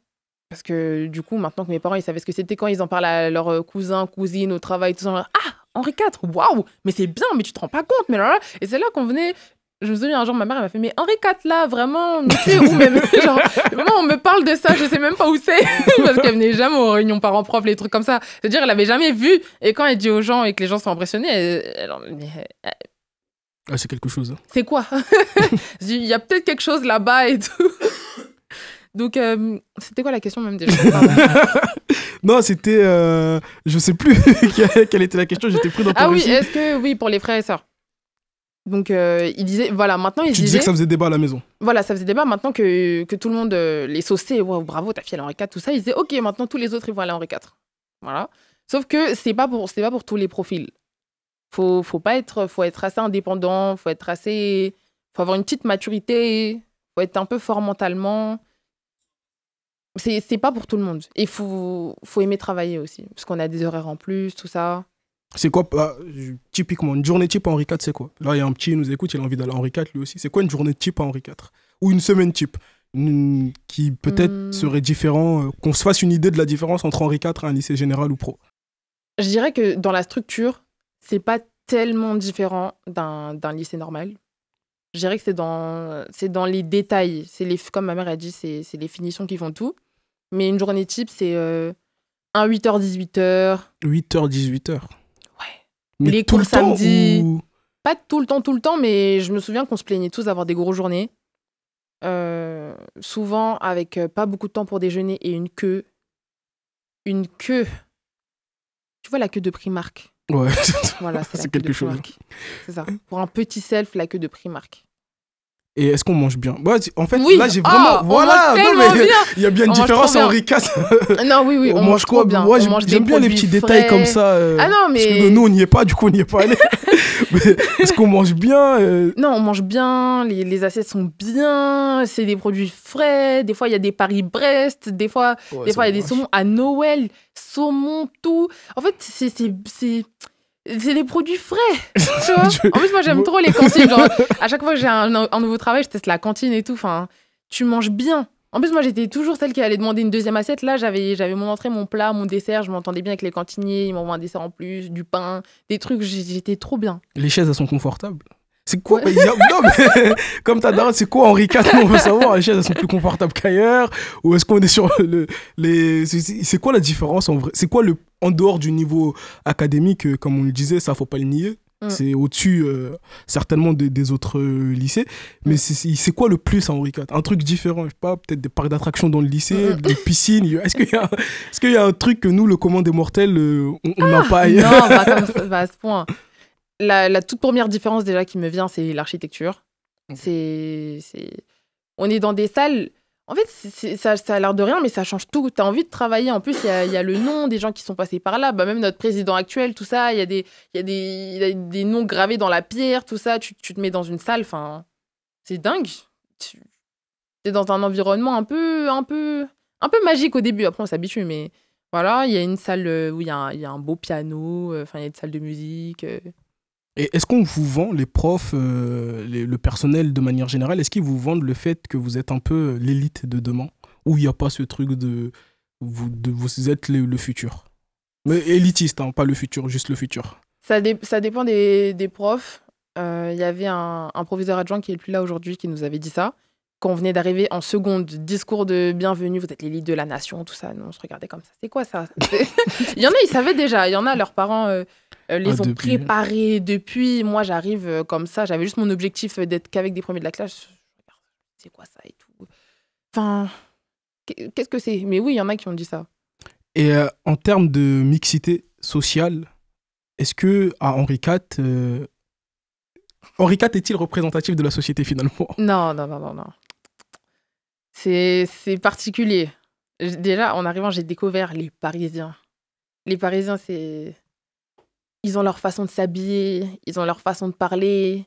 Parce que du coup, maintenant que mes parents, ils savaient ce que c'était quand ils en parlent à leurs cousins, cousines, au travail, tout ça. Ah, Henri IV, waouh, mais c'est bien, mais tu te rends pas compte. Mais là, et c'est là qu'on venait. Je me souviens un jour, ma mère elle m'a fait, mais Henri IV, là, vraiment, mais tu sais où même genre, moi, on me parle de ça, je sais même pas où c'est. Parce qu'elle venait jamais aux réunions parents-prof, les trucs comme ça. C'est-à-dire, elle avait jamais vu. Et quand elle dit aux gens et que les gens sont impressionnés,
Ah, c'est quelque chose. Hein.
C'est quoi? Je dis, il y a peut-être quelque chose là-bas et tout. Donc, c'était quoi la question même déjà?
Non, c'était... je sais plus quelle était la question, j'étais pris dans ton
Ah oui,
récit.
est-ce que... Oui, pour les frères et sœurs. Donc, il disait... Voilà, maintenant, il
Tu disais que ça faisait débat à la maison.
Voilà, ça faisait débat. Maintenant que tout le monde les sauçait, wow, bravo, ta fille, elle est Henri IV, tout ça, ils disaient, OK, maintenant, tous les autres, ils vont aller à Henri IV. Voilà. Sauf que c'est pas pour tous les profils. Faut être assez indépendant, faut avoir une petite maturité, faut être un peu fort mentalement. C'est pas pour tout le monde. Et faut aimer travailler aussi, parce qu'on a des horaires en plus, tout ça.
C'est quoi, typiquement, une journée type à Henri IV, c'est quoi? Là, il y a un petit, il nous écoute, il a envie d'aller à Henri IV, lui aussi. C'est quoi une journée type à Henri IV? Ou une semaine type? Qui peut-être serait différent, qu'on se fasse une idée de la différence entre Henri IV et un lycée général ou pro.
Je dirais que dans la structure, c'est pas tellement différent d'un lycée normal. Je dirais que c'est dans les détails. Comme ma mère a dit, c'est les finitions qui font tout. Mais une journée type, c'est un 8h, 18h.
8h, 18h.
Ouais.
Mais
les
tout
cours
le temps
samedi.
ou...
Pas tout le temps, mais je me souviens qu'on se plaignait tous d'avoir des grosses journées. Souvent avec pas beaucoup de temps pour déjeuner et une queue. Une queue. Tu vois la queue de Primark?
Ouais,
voilà, c'est
c'est quelque chose.
C'est ça. Pour un petit self, la queue de Primark.
Et est-ce qu'on mange bien? Ouais, en fait,
oui.
là, j'ai vraiment... voilà,
non, mais
il y a bien une différence en Henri IV.
Non, oui,
on mange quoi bien? Moi, j'aime bien les petits détails comme ça.
Ah non, mais...
Parce que nous, on n'y est pas, du coup, on n'y est pas allé. Mais est-ce qu'on mange bien?
Non, on mange bien, les assiettes sont bien, c'est des produits frais, des fois, il y a des Paris-Brest, des fois, il y a des saumons à Noël, saumon, tout. En fait, c'est des produits frais, tu vois. En plus, moi, j'aime trop les cantines. Genre, à chaque fois que j'ai un nouveau travail, je teste la cantine et tout. Enfin, tu manges bien. En plus, moi, j'étais toujours celle qui allait demander une deuxième assiette. Là, j'avais mon entrée, mon plat, mon dessert. Je m'entendais bien avec les cantiniers. Ils m'envoient un dessert en plus, du pain, des trucs. J'étais trop bien.
Les chaises, elles sont confortables. C'est quoi? Ouais. Non, mais comme ta daronne, c'est quoi Henri IV? On veut savoir. Les chaises, elles sont plus confortables qu'ailleurs? Ou est-ce qu'on est sur c'est quoi la différence en vrai? C'est quoi en dehors du niveau académique, comme on le disait, ça, faut pas le nier. C'est au-dessus, certainement, des autres lycées. Mais c'est quoi le plus à Henri IV? Un truc différent, je sais pas, peut-être des parcs d'attractions dans le lycée, des piscines. Est-ce qu'il y a un truc que nous, le commun des mortels, on n'a pas ailleurs?
Non, à ce point. La toute première différence déjà qui me vient, c'est l'architecture. On est dans des salles... En fait, ça a l'air de rien, mais ça change tout. Tu as envie de travailler. En plus, il y a le nom des gens qui sont passés par là. Bah, même notre président actuel, tout ça, il y a des noms gravés dans la pierre, tout ça. Tu te mets dans une salle, c'est dingue. Tu es dans un environnement un peu magique au début. Après, on s'habitue, mais voilà, il y a une salle où il y a un beau piano, il y a une salle de musique.
Et est-ce qu'on vous vend, les profs, le personnel de manière générale, est-ce qu'ils vous vendent le fait que vous êtes un peu l'élite de demain? Ou il n'y a pas ce truc de vous êtes le futur? Mais élitiste, hein, pas le futur, juste le futur.
Ça dépend des profs. Il y avait un proviseur adjoint qui est plus là aujourd'hui qui nous avait dit ça. Quand on venait d'arriver en seconde, discours de bienvenue, vous êtes l'élite de la nation, tout ça. Nous, on se regardait comme ça. C'est quoi ça? Il y en a, ils savaient déjà. Il y en a, leurs parents les ont préparés depuis. Moi, j'arrive comme ça. J'avais juste mon objectif d'être qu'avec des premiers de la classe. C'est quoi ça et tout? Enfin, qu'est-ce que c'est? Mais oui, il y en a qui ont dit ça.
Et en termes de mixité sociale, est-ce que à Henri IV, Henri IV est-il représentatif de la société finalement?
Non, non, non, non, non. C'est particulier. Déjà, en arrivant, j'ai découvert les Parisiens. Les Parisiens, ils ont leur façon de s'habiller, ils ont leur façon de parler,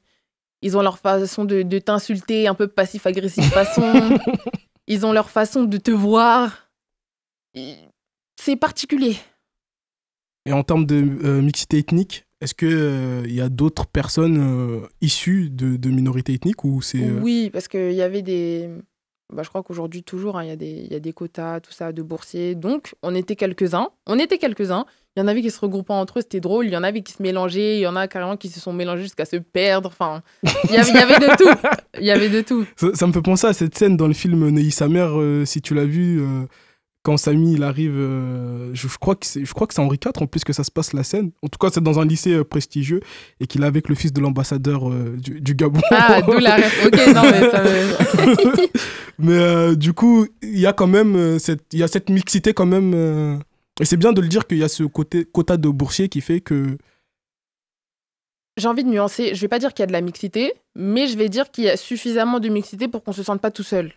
ils ont leur façon de t'insulter, un peu passif-agressif façon. Ils ont leur façon de te voir. C'est particulier.
Et en termes de mixité ethnique, est-ce que y a d'autres personnes issues de minorités ethniques ou c'est
Oui, parce qu'il y avait des... Bah, je crois qu'aujourd'hui, toujours, hein, il y a des quotas, tout ça, de boursiers. Donc, on était quelques-uns. Il y en avait qui se regroupaient entre eux, c'était drôle. Il y en avait qui se mélangeaient. Il y en a carrément qui se sont mélangés jusqu'à se perdre. Enfin, il y avait de tout. Il y avait de tout.
Ça me fait penser à cette scène dans le film Neuilly sa mère, si tu l'as vu, quand Samy il arrive, je crois que c'est Henri IV en plus que ça se passe la scène. En tout cas, c'est dans un lycée prestigieux et qu'il est avec le fils de l'ambassadeur du Gabon.
Ah, d'où la ref. Ok, non, mais ça me...
Mais du coup, il y a quand même il y a cette mixité quand même. Et c'est bien de le dire qu'il y a ce quota de boursiers qui fait que...
J'ai envie de nuancer. Je vais pas dire qu'il y a de la mixité, mais je vais dire qu'il y a suffisamment de mixité pour qu'on se sente pas tout seul.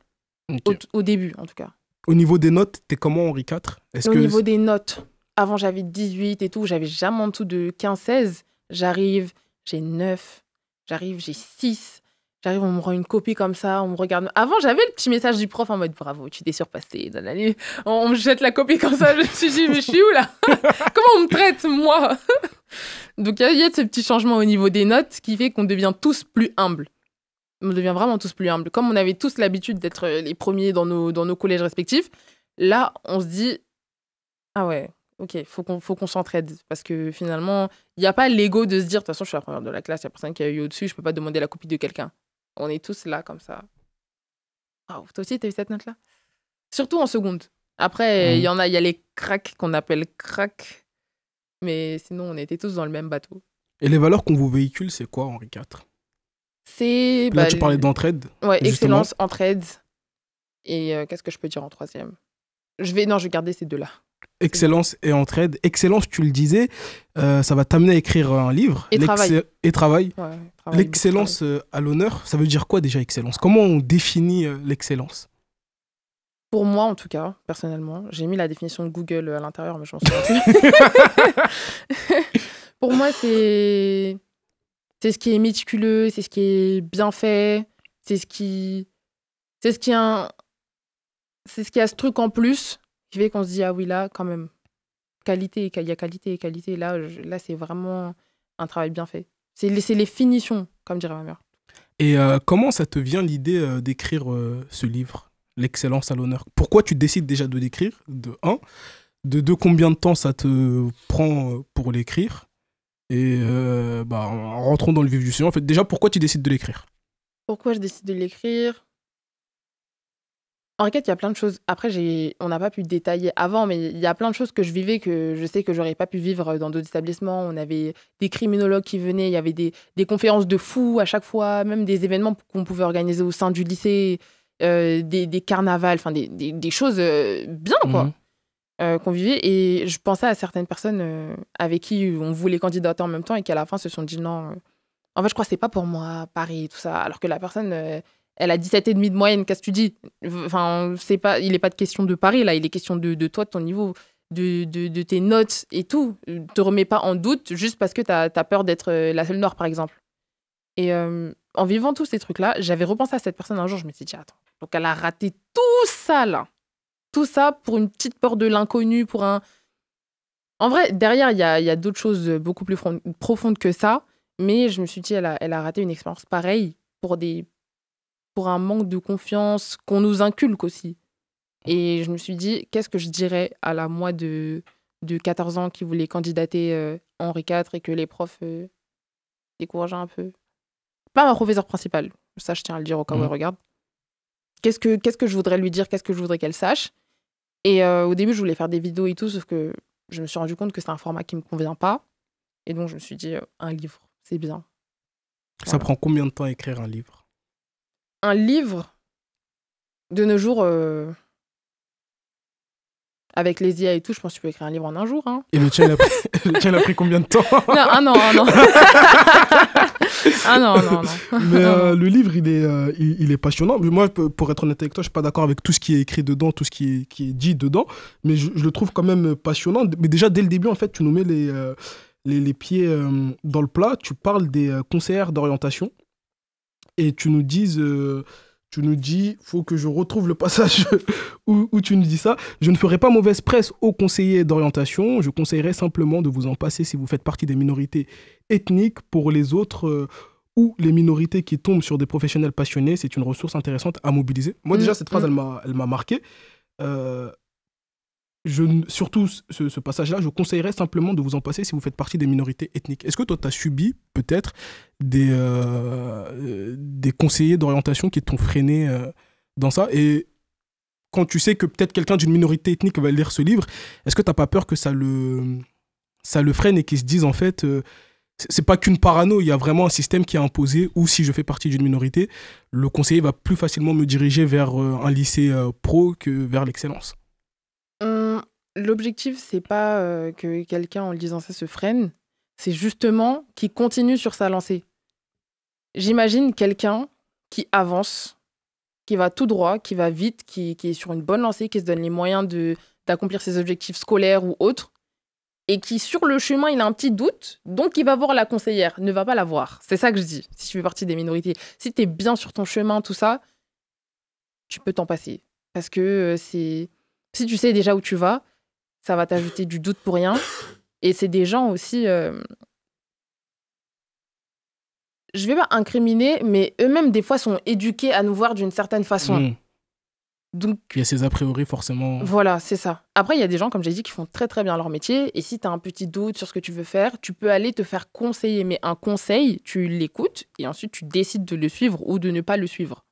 Ok.
Au début, en tout cas.
Au niveau des notes, t'es comment Henri IV?
Au niveau des notes, avant j'avais 18 et tout, j'avais jamais en dessous de 15-16. J'arrive, j'ai 9. J'arrive, j'ai 6. J'arrive, on me rend une copie comme ça, on me regarde. Avant, j'avais le petit message du prof en mode bravo, tu t'es surpassé. On me jette la copie comme ça, je me suis dit, mais je suis où là? Comment on me traite, moi? Donc il y a ce petit changement au niveau des notes qui fait qu'on devient tous plus humbles. On devient vraiment tous plus humbles. Comme on avait tous l'habitude d'être les premiers dans nos collèges respectifs, là, on se dit, ah ouais, ok, faut qu'on s'entraide. Parce que finalement, il n'y a pas l'ego de se dire, de toute façon, je suis la première de la classe, il n'y a personne qui a eu au-dessus, je ne peux pas demander la copie de quelqu'un. On est tous là, comme ça. Oh, toi aussi, tu as eu cette note-là? Surtout en seconde. Après, il y a les cracks qu'on appelle cracks. Mais sinon, on était tous dans le même bateau.
Et les valeurs qu'on vous véhicule, c'est quoi, Henri IV?
C'est...
Là, tu parlais d'entraide.
Ouais,
justement.
excellence, entraide. Et qu'est-ce que je peux dire en troisième? Je vais garder ces deux-là.
Excellence et entraide. Excellence, tu le disais, ça va t'amener à écrire un livre.
Et travail.
Et travail.
Ouais,
L'excellence à l'honneur, ça veut dire quoi déjà, excellence? Comment on définit l'excellence?
Pour moi, en tout cas, personnellement, j'ai mis la définition de Google à l'intérieur, mais je m'en souviens plus. Pour moi, c'est ce qui est méticuleux, c'est ce qui est bien fait, c'est ce qui a ce truc en plus qui fait qu'on se dit, ah oui, là, quand même, qualité, il y a qualité et qualité. Là, c'est vraiment un travail bien fait. C'est les finitions, comme dirait ma mère.
Et comment ça te vient l'idée d'écrire ce livre, L'excellence à l'honneur? Pourquoi tu décides déjà de l'écrire, de un? De deux, combien de temps ça te prend pour l'écrire? Et en rentrant dans le vif du sujet, en fait, déjà, pourquoi tu décides de l'écrire?
Pourquoi je décide de l'écrire? En fait, il y a plein de choses. Après, on n'a pas pu détailler avant, mais il y a plein de choses que je vivais que je sais que j'aurais pas pu vivre dans d'autres établissements. On avait des criminologues qui venaient, il y avait des conférences de fous à chaque fois, même des événements qu'on pouvait organiser au sein du lycée, des carnavals, enfin des choses bien, quoi, qu'on vivait. Et je pensais à certaines personnes avec qui on voulait candidater en même temps et qui, à la fin, se sont dit non, en fait, je crois que c'est pas pour moi, Paris, tout ça. Alors que la personne... elle a 17,5 de moyenne, qu'est-ce que tu dis? Enfin, il n'est pas de question de Paris, là. Il est question de toi, de ton niveau, de tes notes et tout. Ne te remets pas en doute juste parce que tu as peur d'être la seule noire, par exemple. Et en vivant tous ces trucs-là, j'avais repensé à cette personne un jour. Je me suis dit, attends, donc elle a raté tout ça, là. Tout ça pour une petite peur de l'inconnu, pour un... En vrai, derrière, il y a d'autres choses beaucoup plus profondes que ça. Mais je me suis dit, elle a raté une expérience pareille pour un manque de confiance qu'on nous inculque aussi. Et je me suis dit, qu'est-ce que je dirais à la moi de 14 ans qui voulait candidater Henri IV et que les profs décourageaient un peu. Pas ma professeure principale, ça je tiens à le dire au cas où elle regarde. Qu'est-ce que je voudrais lui dire, qu'est-ce que je voudrais qu'elle sache. Et au début, je voulais faire des vidéos et tout, sauf que je me suis rendu compte que c'est un format qui me convient pas. Et donc, je me suis dit, un livre, c'est bien.
Ça prend combien de temps à écrire un livre?
Un livre, de nos jours, Avec les IA et tout, je pense que tu peux écrire un livre en un jour. Hein.
Et le tien, il a pris combien de temps?
Non, un an. Non.
Mais le livre, il est passionnant. Moi, pour être honnête avec toi, je ne suis pas d'accord avec tout ce qui est écrit dedans, tout ce qui est dit dedans, mais je le trouve quand même passionnant. Mais déjà, dès le début, en fait, tu nous mets les pieds dans le plat. Tu parles des conseillères d'orientation et tu nous dis, faut que je retrouve le passage où tu nous dis ça. Je ne ferai pas mauvaise presse aux conseillers d'orientation. Je conseillerais simplement de vous en passer si vous faites partie des minorités ethniques. Pour les autres ou les minorités qui tombent sur des professionnels passionnés, c'est une ressource intéressante à mobiliser. Moi, déjà, cette phrase, elle m'a marqué. Surtout ce passage-là, je conseillerais simplement de vous en passer si vous faites partie des minorités ethniques. Est-ce que toi, tu as subi peut-être des conseillers d'orientation qui t'ont freiné dans ça? Et quand tu sais que peut-être quelqu'un d'une minorité ethnique va lire ce livre, est-ce que tu n'as pas peur que ça le freine et qu'il se dise en fait, c'est pas qu'une parano, il y a vraiment un système qui est imposé où si je fais partie d'une minorité, le conseiller va plus facilement me diriger vers un lycée pro que vers l'excellence?
L'objectif, c'est pas que quelqu'un, en lisant ça, se freine. C'est justement qu'il continue sur sa lancée. J'imagine quelqu'un qui avance, qui va tout droit, qui va vite, qui est sur une bonne lancée, qui se donne les moyens d'accomplir ses objectifs scolaires ou autres, et qui, sur le chemin, il a un petit doute, donc il va voir la conseillère. Ne va pas la voir. C'est ça que je dis, si tu fais partie des minorités. Si tu es bien sur ton chemin, tout ça, tu peux t'en passer. Parce que si tu sais déjà où tu vas, ça va t'ajouter du doute pour rien. Et c'est des gens aussi... je vais pas incriminer, mais eux-mêmes, des fois, sont éduqués à nous voir d'une certaine façon. Donc,
il y a ces a priori, forcément.
Voilà, c'est ça. Après, il y a des gens, comme j'ai dit, qui font très, très bien leur métier. Et si tu as un petit doute sur ce que tu veux faire, tu peux aller te faire conseiller. Mais un conseil, tu l'écoutes et ensuite, tu décides de le suivre ou de ne pas le suivre.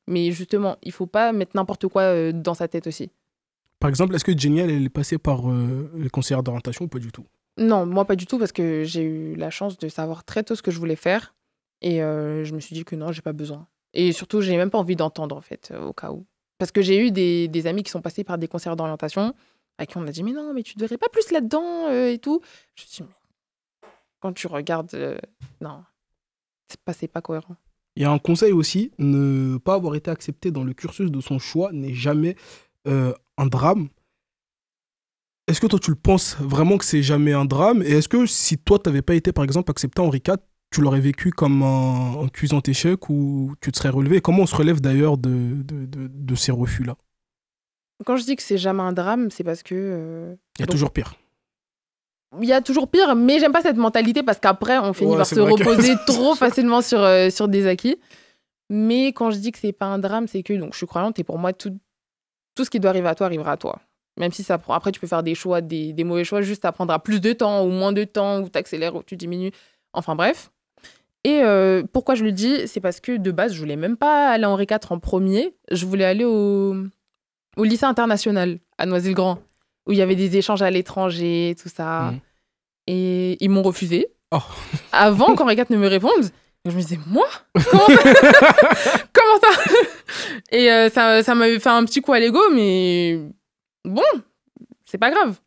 Mais justement, il faut pas mettre n'importe quoi dans sa tête aussi.
Par exemple, est-ce que Jenny, elle est passée par les conseillères d'orientation ou pas du tout?
Non, moi pas du tout, parce que j'ai eu la chance de savoir très tôt ce que je voulais faire. Et je me suis dit que non, j'ai pas besoin. Et surtout, j'ai même pas envie d'entendre, en fait, au cas où. Parce que j'ai eu des amis qui sont passés par des conseillères d'orientation, à qui on a dit, mais non, mais tu devrais pas plus là-dedans et tout. Je me suis dit, mais quand tu regardes, non, c'est pas cohérent.
Il y a un conseil aussi, ne pas avoir été accepté dans le cursus de son choix n'est jamais un drame. Est-ce que toi, tu le penses vraiment que c'est jamais un drame? Et est-ce que si toi, tu n'avais pas été, par exemple, accepté en Henri IV, tu l'aurais vécu comme un cuisant échec ou tu te serais relevé? Et comment on se relève d'ailleurs de ces refus-là?
Quand je dis que c'est jamais un drame, c'est parce que...
Il y a toujours pire.
Il y a toujours pire, mais j'aime pas cette mentalité parce qu'après, on finit par se reposer trop facilement sur des acquis. Mais quand je dis que c'est pas un drame, c'est que donc, je suis croyante et pour moi, tout ce qui doit arriver à toi arrivera à toi. Même si ça prend... Après, tu peux faire des choix, des mauvais choix, juste ça prendra plus de temps ou moins de temps, ou t'accélères ou tu diminues. Enfin bref. Et pourquoi je le dis, c'est parce que de base, je voulais même pas aller en Henri IV en premier. Je voulais aller au lycée international à Noisy-le-Grand, où il y avait des échanges à l'étranger, tout ça. Et ils m'ont refusé.
Oh.
Avant qu'Henri IV ne me réponde. Et je me disais, moi? Comment ça? Et ça m'avait fait un petit coup à l'ego, mais bon, c'est pas grave.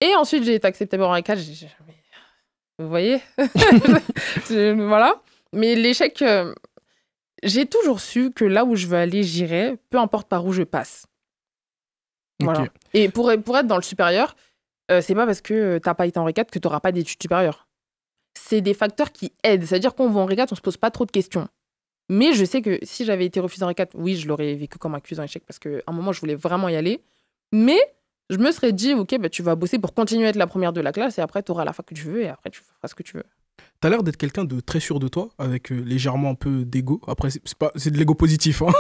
Et ensuite, j'ai été acceptée par Henri IV. Vous voyez? Voilà. Mais l'échec, j'ai toujours su que là où je veux aller, j'irai, peu importe par où je passe. Voilà. Okay. Et pour être dans le supérieur, c'est pas parce que t'as pas été en Henri IV que t'auras pas d'études supérieures. C'est des facteurs qui aident. C'est-à-dire qu'on va en Henri IV, on se pose pas trop de questions. Mais je sais que si j'avais été refusée en Henri IV, oui, je l'aurais vécu comme un cuisant échec parce qu'à un moment, je voulais vraiment y aller. Mais je me serais dit, ok, bah, tu vas bosser pour continuer à être la première de la classe et après, tu auras la fac que tu veux et après, tu feras ce que tu veux.
Tu as l'air d'être quelqu'un de très sûr de toi, avec légèrement un peu d'ego. Après, c'est de l'ego positif. Hein.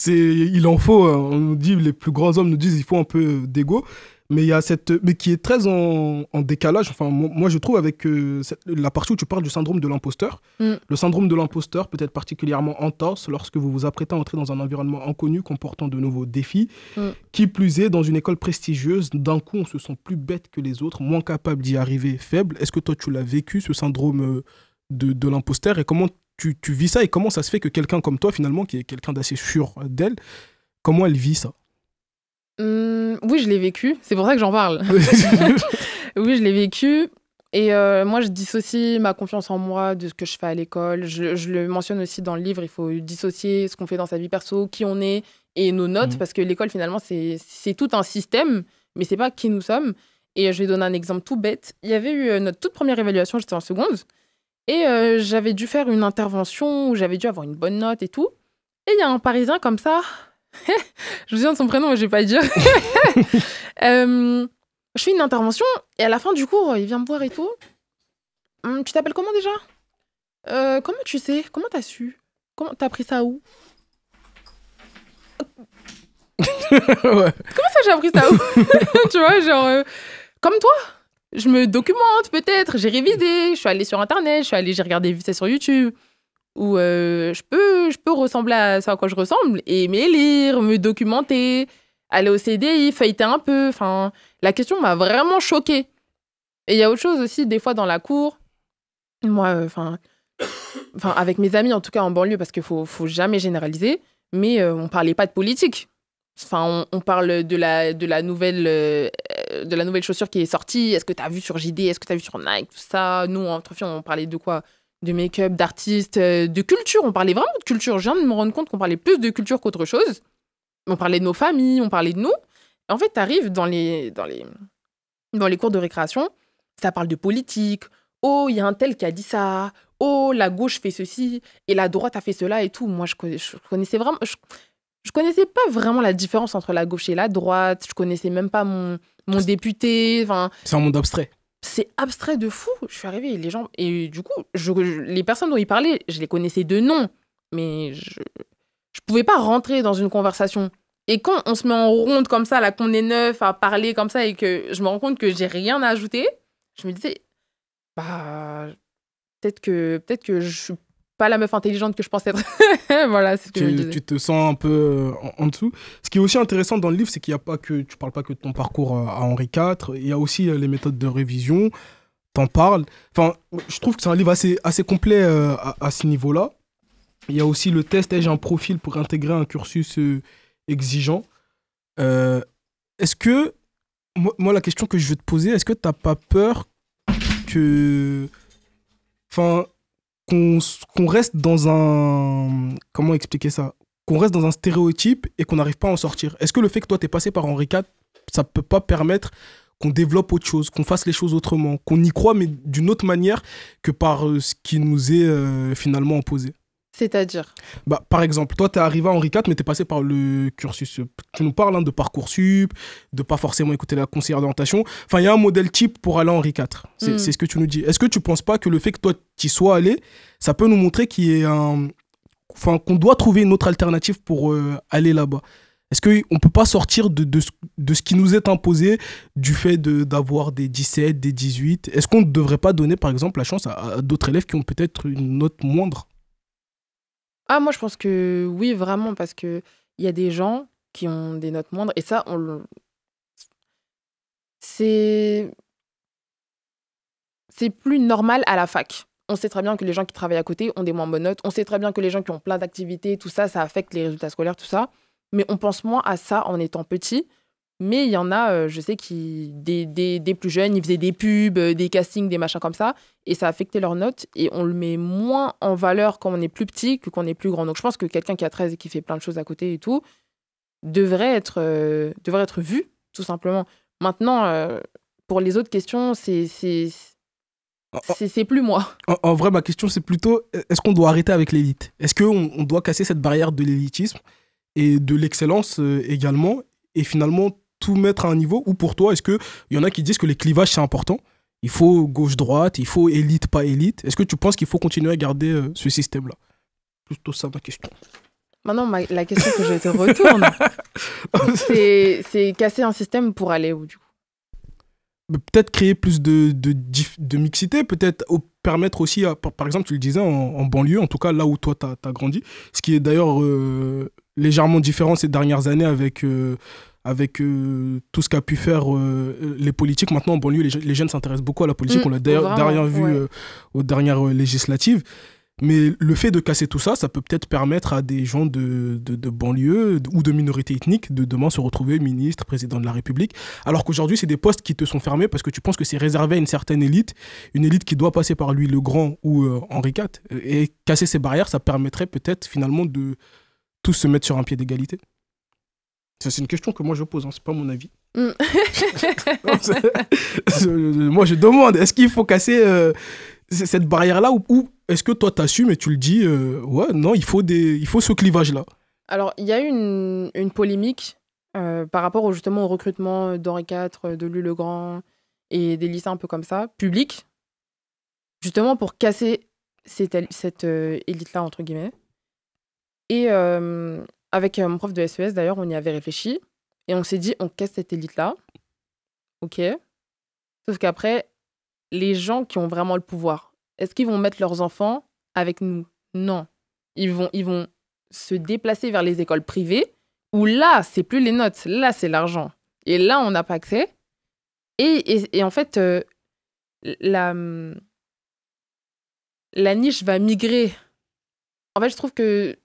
Il en faut, on nous dit, les plus grands hommes nous disent qu'il faut un peu d'ego. Mais il y a mais qui est très en décalage. Enfin, moi, je trouve avec la partie où tu parles du syndrome de l'imposteur. Le syndrome de l'imposteur peut être particulièrement intense lorsque vous vous apprêtez à entrer dans un environnement inconnu comportant de nouveaux défis. Qui plus est, dans une école prestigieuse, d'un coup, on se sent plus bête que les autres, moins capable d'y arriver, faible. Est-ce que toi, tu l'as vécu, ce syndrome de l'imposteur? Et comment tu vis ça? Et comment ça se fait que quelqu'un comme toi, finalement, qui est quelqu'un d'assez sûr d'elle, comment elle vit ça?
Oui, je l'ai vécu. C'est pour ça que j'en parle. Oui, je l'ai vécu. Et moi, je dissocie ma confiance en moi de ce que je fais à l'école. Je le mentionne aussi dans le livre, il faut dissocier ce qu'on fait dans sa vie perso, qui on est et nos notes, parce que l'école, finalement, c'est tout un système, mais c'est pas qui nous sommes. Et je vais donner un exemple tout bête. Il y avait eu notre toute première évaluation, j'étais en seconde, et j'avais dû faire une intervention où j'avais dû avoir une bonne note et tout. Et il y a un Parisien comme ça, je me souviens de son prénom, mais je vais pas le dire. Je fais une intervention et à la fin du cours, il vient me voir et tout. Tu t'appelles comment déjà? Comment tu sais? Comment t'as su? Comment t'as appris ça où?
Ouais.
Comment ça j'ai appris ça où? Tu vois, genre, comme toi. Je me documente peut-être, j'ai révisé, je suis allée sur Internet, j'ai regardé vite ça sur YouTube. Où je peux ressembler à ce à quoi je ressemble, et aimer lire, me documenter, aller au CDI, feuilleter un peu. Enfin, la question m'a vraiment choquée. Et il y a autre chose aussi, des fois dans la cour, moi, avec mes amis, en tout cas en banlieue, parce qu'il faut jamais généraliser, mais on parlait pas de politique. Enfin, on parle de la nouvelle chaussure qui est sortie. Est-ce que tu as vu sur JD? Est-ce que tu as vu sur Nike? Tout ça. Nous, entre filles, on parlait de quoi? De make-up, d'artistes, de culture. On parlait vraiment de culture. Je viens de me rendre compte qu'on parlait plus de culture qu'autre chose. On parlait de nos familles, on parlait de nous. En fait, tu arrives dans les cours de récréation, ça parle de politique. Oh, il y a un tel qui a dit ça. Oh, la gauche fait ceci et la droite a fait cela et tout. Moi, je connaissais vraiment... Je connaissais pas vraiment la différence entre la gauche et la droite. Je connaissais même pas mon député. Enfin,
c'est un monde abstrait.
C'est abstrait de fou. Je suis arrivée, les gens... Et du coup, les personnes dont ils parlaient, je les connaissais de nom. Mais je pouvais pas rentrer dans une conversation. Et quand on se met en ronde comme ça, là, qu'on est neuf à parler comme ça et que je me rends compte que j'ai rien à ajouter, je me disais, peut-être que je suis pas la meuf intelligente que je pensais être. Voilà, c'est ce que je disais.
Tu te sens un peu en dessous. Ce qui est aussi intéressant dans le livre, c'est qu'il y a pas que tu parles pas que de ton parcours à Henri IV. Il y a aussi les méthodes de révision. T'en parles. Enfin, je trouve que c'est un livre assez complet à ce niveau-là. Il y a aussi le test. Ai-je un profil pour intégrer un cursus exigeant? Est-ce que moi, la question que je veux te poser, est-ce que t'as pas peur que, enfin, qu'on reste dans un... Comment expliquer ça? Qu'on reste dans un stéréotype et qu'on n'arrive pas à en sortir. Est-ce que le fait que toi, t'es passé par Henri IV, ça peut pas permettre qu'on développe autre chose, qu'on fasse les choses autrement, qu'on y croit, mais d'une autre manière que par ce qui nous est finalement imposé?
C'est-à-dire?
Par exemple, toi, t'es arrivé à Henri IV, mais t'es passé par le cursus. Tu nous parles de Parcoursup, de pas forcément écouter la conseillère d'orientation. Enfin, il y a un modèle type pour aller à Henri IV. C'est ce que tu nous dis. Est-ce que tu penses pas que le fait que toi, tu y sois allé, ça peut nous montrer qu'on doit trouver une autre alternative pour aller là-bas? Est-ce qu'on ne peut pas sortir de ce qui nous est imposé, du fait d'avoir des 17, des 18? Est-ce qu'on ne devrait pas donner, par exemple, la chance à d'autres élèves qui ont peut-être une note moindre?
Ah, moi, je pense que oui, vraiment, parce qu'il y a des gens qui ont des notes moindres. Et ça, c'est plus normal à la fac. On sait très bien que les gens qui travaillent à côté ont des moins bonnes notes. On sait très bien que les gens qui ont plein d'activités, tout ça, ça affecte les résultats scolaires, tout ça. Mais on pense moins à ça en étant petit. Mais il y en a, je sais, des plus jeunes, ils faisaient des pubs, des castings, des machins comme ça, et ça a affecté leurs notes, et on le met moins en valeur quand on est plus petit que quand on est plus grand. Donc je pense que quelqu'un qui a 13 et qui fait plein de choses à côté et tout, devrait être vu, tout simplement. Maintenant, pour les autres questions, c'est plus moi.
En vrai, ma question, c'est plutôt, est-ce qu'on doit arrêter avec l'élite? Est-ce qu'on doit casser cette barrière de l'élitisme et de l'excellence également, et finalement tout mettre à un niveau où, pour toi, est-ce qu'il y en a qui disent que les clivages, c'est important? Il faut gauche-droite, il faut élite, pas élite. Est-ce que tu penses qu'il faut continuer à garder ce système-là? Plutôt ça, ma question.
Maintenant, la question que je te retourne, c'est casser un système pour aller où, du coup?
Peut-être créer plus de mixité, peut-être permettre aussi, par exemple, tu le disais, en banlieue, en tout cas là où toi, t'as grandi, ce qui est d'ailleurs légèrement différent ces dernières années avec tout ce qu'a pu faire les politiques. Maintenant, en banlieue, les jeunes s'intéressent beaucoup à la politique. On l'a d'ailleurs vu aux dernières législatives. Mais le fait de casser tout ça, ça peut peut-être permettre à des gens de banlieue ou de minorités ethniques de demain se retrouver ministre, président de la République. Alors qu'aujourd'hui, c'est des postes qui te sont fermés parce que tu penses que c'est réservé à une certaine élite, une élite qui doit passer par Louis le Grand ou Henri IV. Et casser ces barrières, ça permettrait peut-être finalement de tous se mettre sur un pied d'égalité. Ça, c'est une question que moi je pose, hein, c'est pas mon avis. Moi je demande, est-ce qu'il faut casser cette barrière-là ou est-ce que toi t'assumes et tu le dis, ouais, non, il faut ce clivage-là.
Alors, il y a eu une polémique par rapport justement au recrutement d'Henri IV, de Louis le Grand et des lycées un peu comme ça, publics, justement pour casser cette élite-là, entre guillemets. Et avec mon prof de SES, d'ailleurs, on y avait réfléchi et on s'est dit, on casse cette élite-là. Ok. Sauf qu'après, les gens qui ont vraiment le pouvoir, est-ce qu'ils vont mettre leurs enfants avec nous? Non. Ils vont se déplacer vers les écoles privées où là, c'est plus les notes, là, c'est l'argent. Et là, on n'a pas accès. Et en fait, la niche va migrer. En fait, je trouve que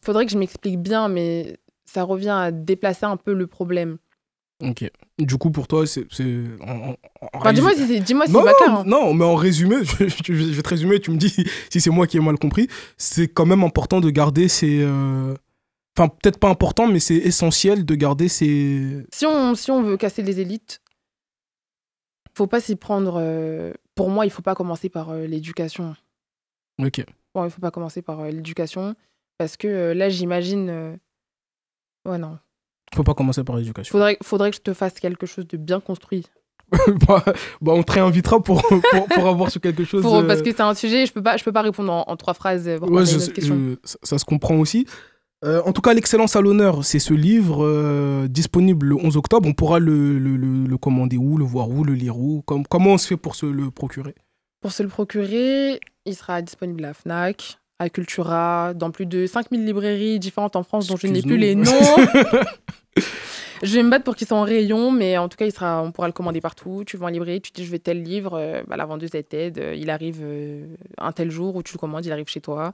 faudrait que je m'explique bien, mais ça revient à déplacer un peu le problème.
Ok. Du coup, pour toi, c'est
enfin, dis-moi si c'est
non,
pas clair. Hein.
Non, mais en résumé, je vais te résumer, tu me dis si c'est moi qui ai mal compris. C'est quand même important de garder ces... Enfin, peut-être pas important, mais c'est essentiel de garder ces...
Si on veut casser les élites, faut pas s'y prendre... Pour moi, il faut pas commencer par l'éducation.
Ok.
Bon, il faut pas commencer par l'éducation, parce que là, j'imagine... Ouais, non.
Faut pas commencer par l'éducation.
Faudrait que je te fasse quelque chose de bien construit.
On te réinvitera pour avoir sur quelque chose...
Parce que c'est un sujet, je peux pas répondre en 3 phrases.
Ouais, ça se comprend aussi. En tout cas, L'Excellence à l'honneur, c'est ce livre disponible le 11 octobre. On pourra le commander où, le voir où, le lire où. Comment on se fait pour se le procurer? Pour
se le procurer, il sera disponible à Fnac, à Cultura, dans plus de 5000 librairies différentes en France dont je n'ai plus les noms. Je vais me battre pour qu'ils soient en rayon, mais en tout cas, on pourra le commander partout. Tu vas en librairie, tu dis je veux tel livre, la vendeuse elle t'aide, il arrive un tel jour où tu le commandes, il arrive chez toi.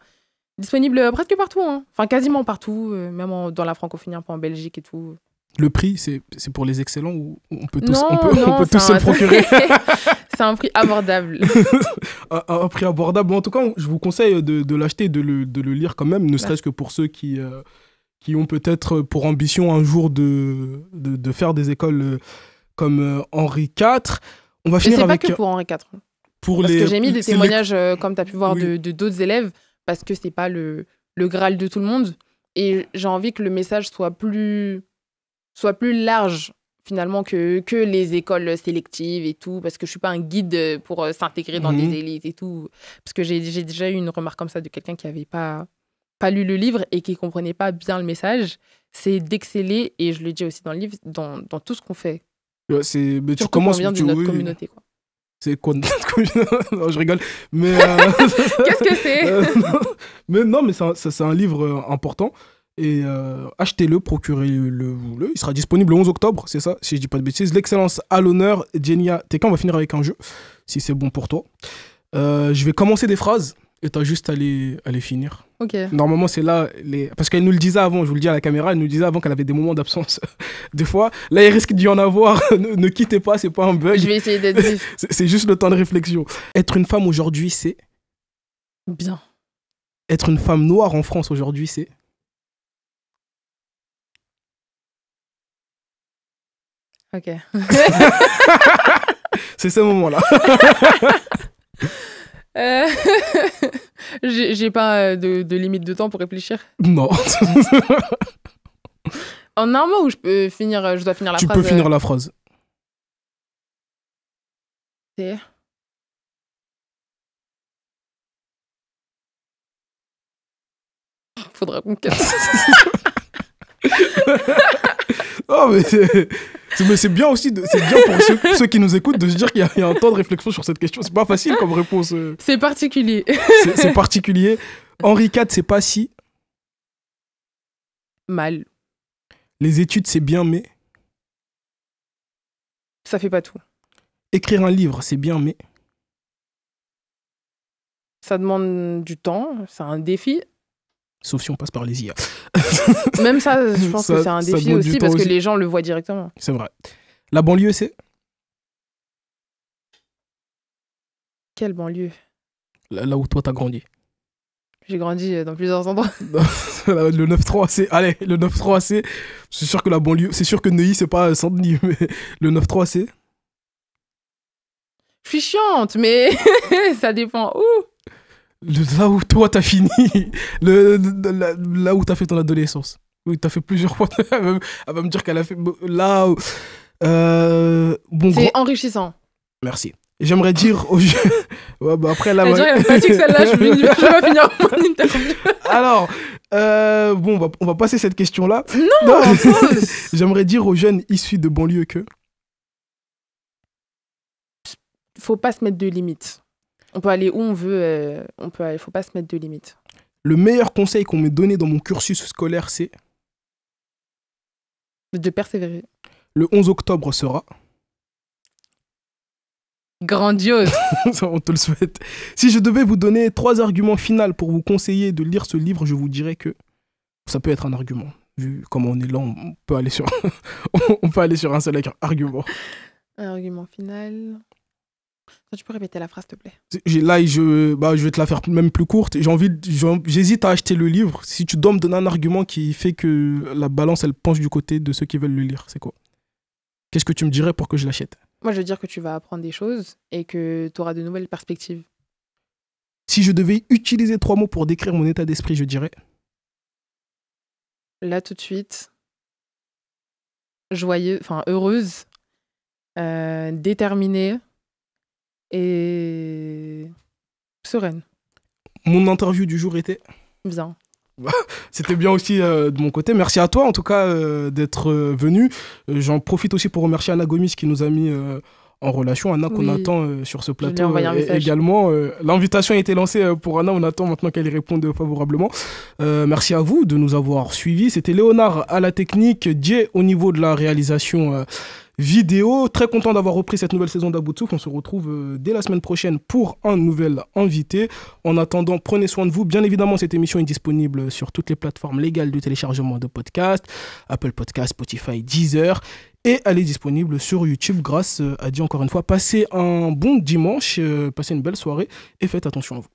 Disponible presque partout, hein. Enfin quasiment partout, même dans la francophonie, un peu en Belgique et tout.
Le prix, c'est pour les excellents ou on peut tous se le procurer?
C'est un prix abordable.
un prix abordable. En tout cas, je vous conseille de l'acheter, de le lire quand même, ne serait-ce que pour ceux qui ont peut-être pour ambition un jour de faire des écoles comme Henri IV. On va finir avec...
C'est pas que pour Henri IV. Parce que j'ai mis des témoignages, comme tu as pu voir, de d'autres élèves, parce que c'est pas le Graal de tout le monde. Et j'ai envie que le message soit plus large, finalement, que les écoles sélectives et tout, parce que je suis pas un guide pour s'intégrer dans des élites et tout. Parce que j'ai déjà eu une remarque comme ça de quelqu'un qui avait pas lu le livre et qui comprenait pas bien le message. C'est d'exceller, et je le dis aussi dans le livre, dans tout ce qu'on fait.
Mais
surtout
tu commences
quand on vient de notre communauté, quoi.
C'est quoi notre communauté? Non, je rigole. Mais
qu'est-ce que c'est?
Mais non, mais c'est un livre important. Et achetez-le, procurez-le. Il sera disponible le 11 octobre, c'est ça, si je dis pas de bêtises. L'Excellence à l'honneur, Djenia Teka. On va finir avec un jeu, si c'est bon pour toi. Je vais commencer des phrases et t'as juste à les finir.
Ok.
Normalement, c'est là... Parce qu'elle nous le disait avant, je vous le dis à la caméra, elle nous disait avant qu'elle avait des moments d'absence. Des fois, là, il risque d'y en avoir. Ne quittez pas, c'est pas un bug.
Je vais essayer d'être vif.
C'est juste le temps de réflexion. Être une femme aujourd'hui, c'est...
Bien.
Être une femme noire en France aujourd'hui, c'est...
Ok.
C'est ce moment-là.
J'ai pas de limite de temps pour réfléchir.
Non.
En un mot, ou je dois finir la phrase?
Tu peux finir la phrase.
C'est... Faudra qu'on casse.
Oh, mais c'est bien aussi, c'est bien pour ceux qui nous écoutent de se dire qu'il y a un temps de réflexion sur cette question. C'est pas facile comme réponse.
C'est particulier.
C'est particulier. Henri IV, c'est pas si...
Mal.
Les études, c'est bien, mais...
Ça fait pas tout.
Écrire un livre, c'est bien, mais...
Ça demande du temps, c'est un défi.
Sauf si on passe par les IA.
Même ça, je pense que c'est un défi aussi parce que
aussi.
les gens le voient directement.
C'est vrai. La banlieue, c'est
Quelle banlieue?
là où toi, t'as grandi.
J'ai grandi dans plusieurs endroits.
Le 9-3, c'est... Allez, le 9-3, c'est... C'est sûr que la banlieue... C'est sûr que Neuilly, c'est pas Saint-Denis, mais le 9-3, c'est...
Je suis chiante, mais ça dépend où.
Là où toi, t'as fini. Là où t'as fait ton adolescence. Oui, t'as fait plusieurs fois. Elle va me dire qu'elle a fait... Là où... Bon,
c'est enrichissant.
Merci. J'aimerais dire aux jeunes... Ouais, bah après, là...
Elle fatigue celle-là, je vais pas finir mon interview.
Alors, bon, on va passer cette question-là.
Non.
J'aimerais dire aux jeunes issus de banlieue que...
Faut pas se mettre de limites. On peut aller où on veut, faut pas se mettre de limites.
Le meilleur conseil qu'on m'ait donné dans mon cursus scolaire, c'est...
De persévérer.
Le 11 octobre sera...
Grandiose.
On te le souhaite. Si je devais vous donner 3 arguments finaux pour vous conseiller de lire ce livre, je vous dirais que ça peut être un argument. Vu comment on est là, on peut aller sur, on peut aller sur un seul argument.
Un argument final. Tu peux répéter la phrase, s'il te plaît?
Là, je vais te la faire même plus courte. J'hésite à acheter le livre. Si tu dois me donner un argument qui fait que la balance, elle penche du côté de ceux qui veulent le lire, c'est quoi? Qu'est-ce que tu me dirais pour que je l'achète?
Moi, je veux dire que tu vas apprendre des choses et que tu auras de nouvelles perspectives.
Si je devais utiliser 3 mots pour décrire mon état d'esprit, je dirais...
Là, tout de suite, heureuse, déterminée et sereine.
Mon interview du jour était...
Bien.
C'était bien aussi de mon côté. Merci à toi en tout cas d'être venu. J'en profite aussi pour remercier Anna Gomis qui nous a mis en relation. Anna qu'on attend sur ce plateau également. L'invitation a été lancée pour Anna. On attend maintenant qu'elle y réponde favorablement. Merci à vous de nous avoir suivis. C'était Léonard à la technique, Jay au niveau de la réalisation vidéo. Très content d'avoir repris cette nouvelle saison d'À bout de souffle. On se retrouve dès la semaine prochaine pour un nouvel invité. En attendant, prenez soin de vous. Bien évidemment, cette émission est disponible sur toutes les plateformes légales de téléchargement de podcasts, Apple Podcasts, Spotify, Deezer. Et elle est disponible sur YouTube grâce à Dieu encore une fois. Passez un bon dimanche, passez une belle soirée et faites attention à vous.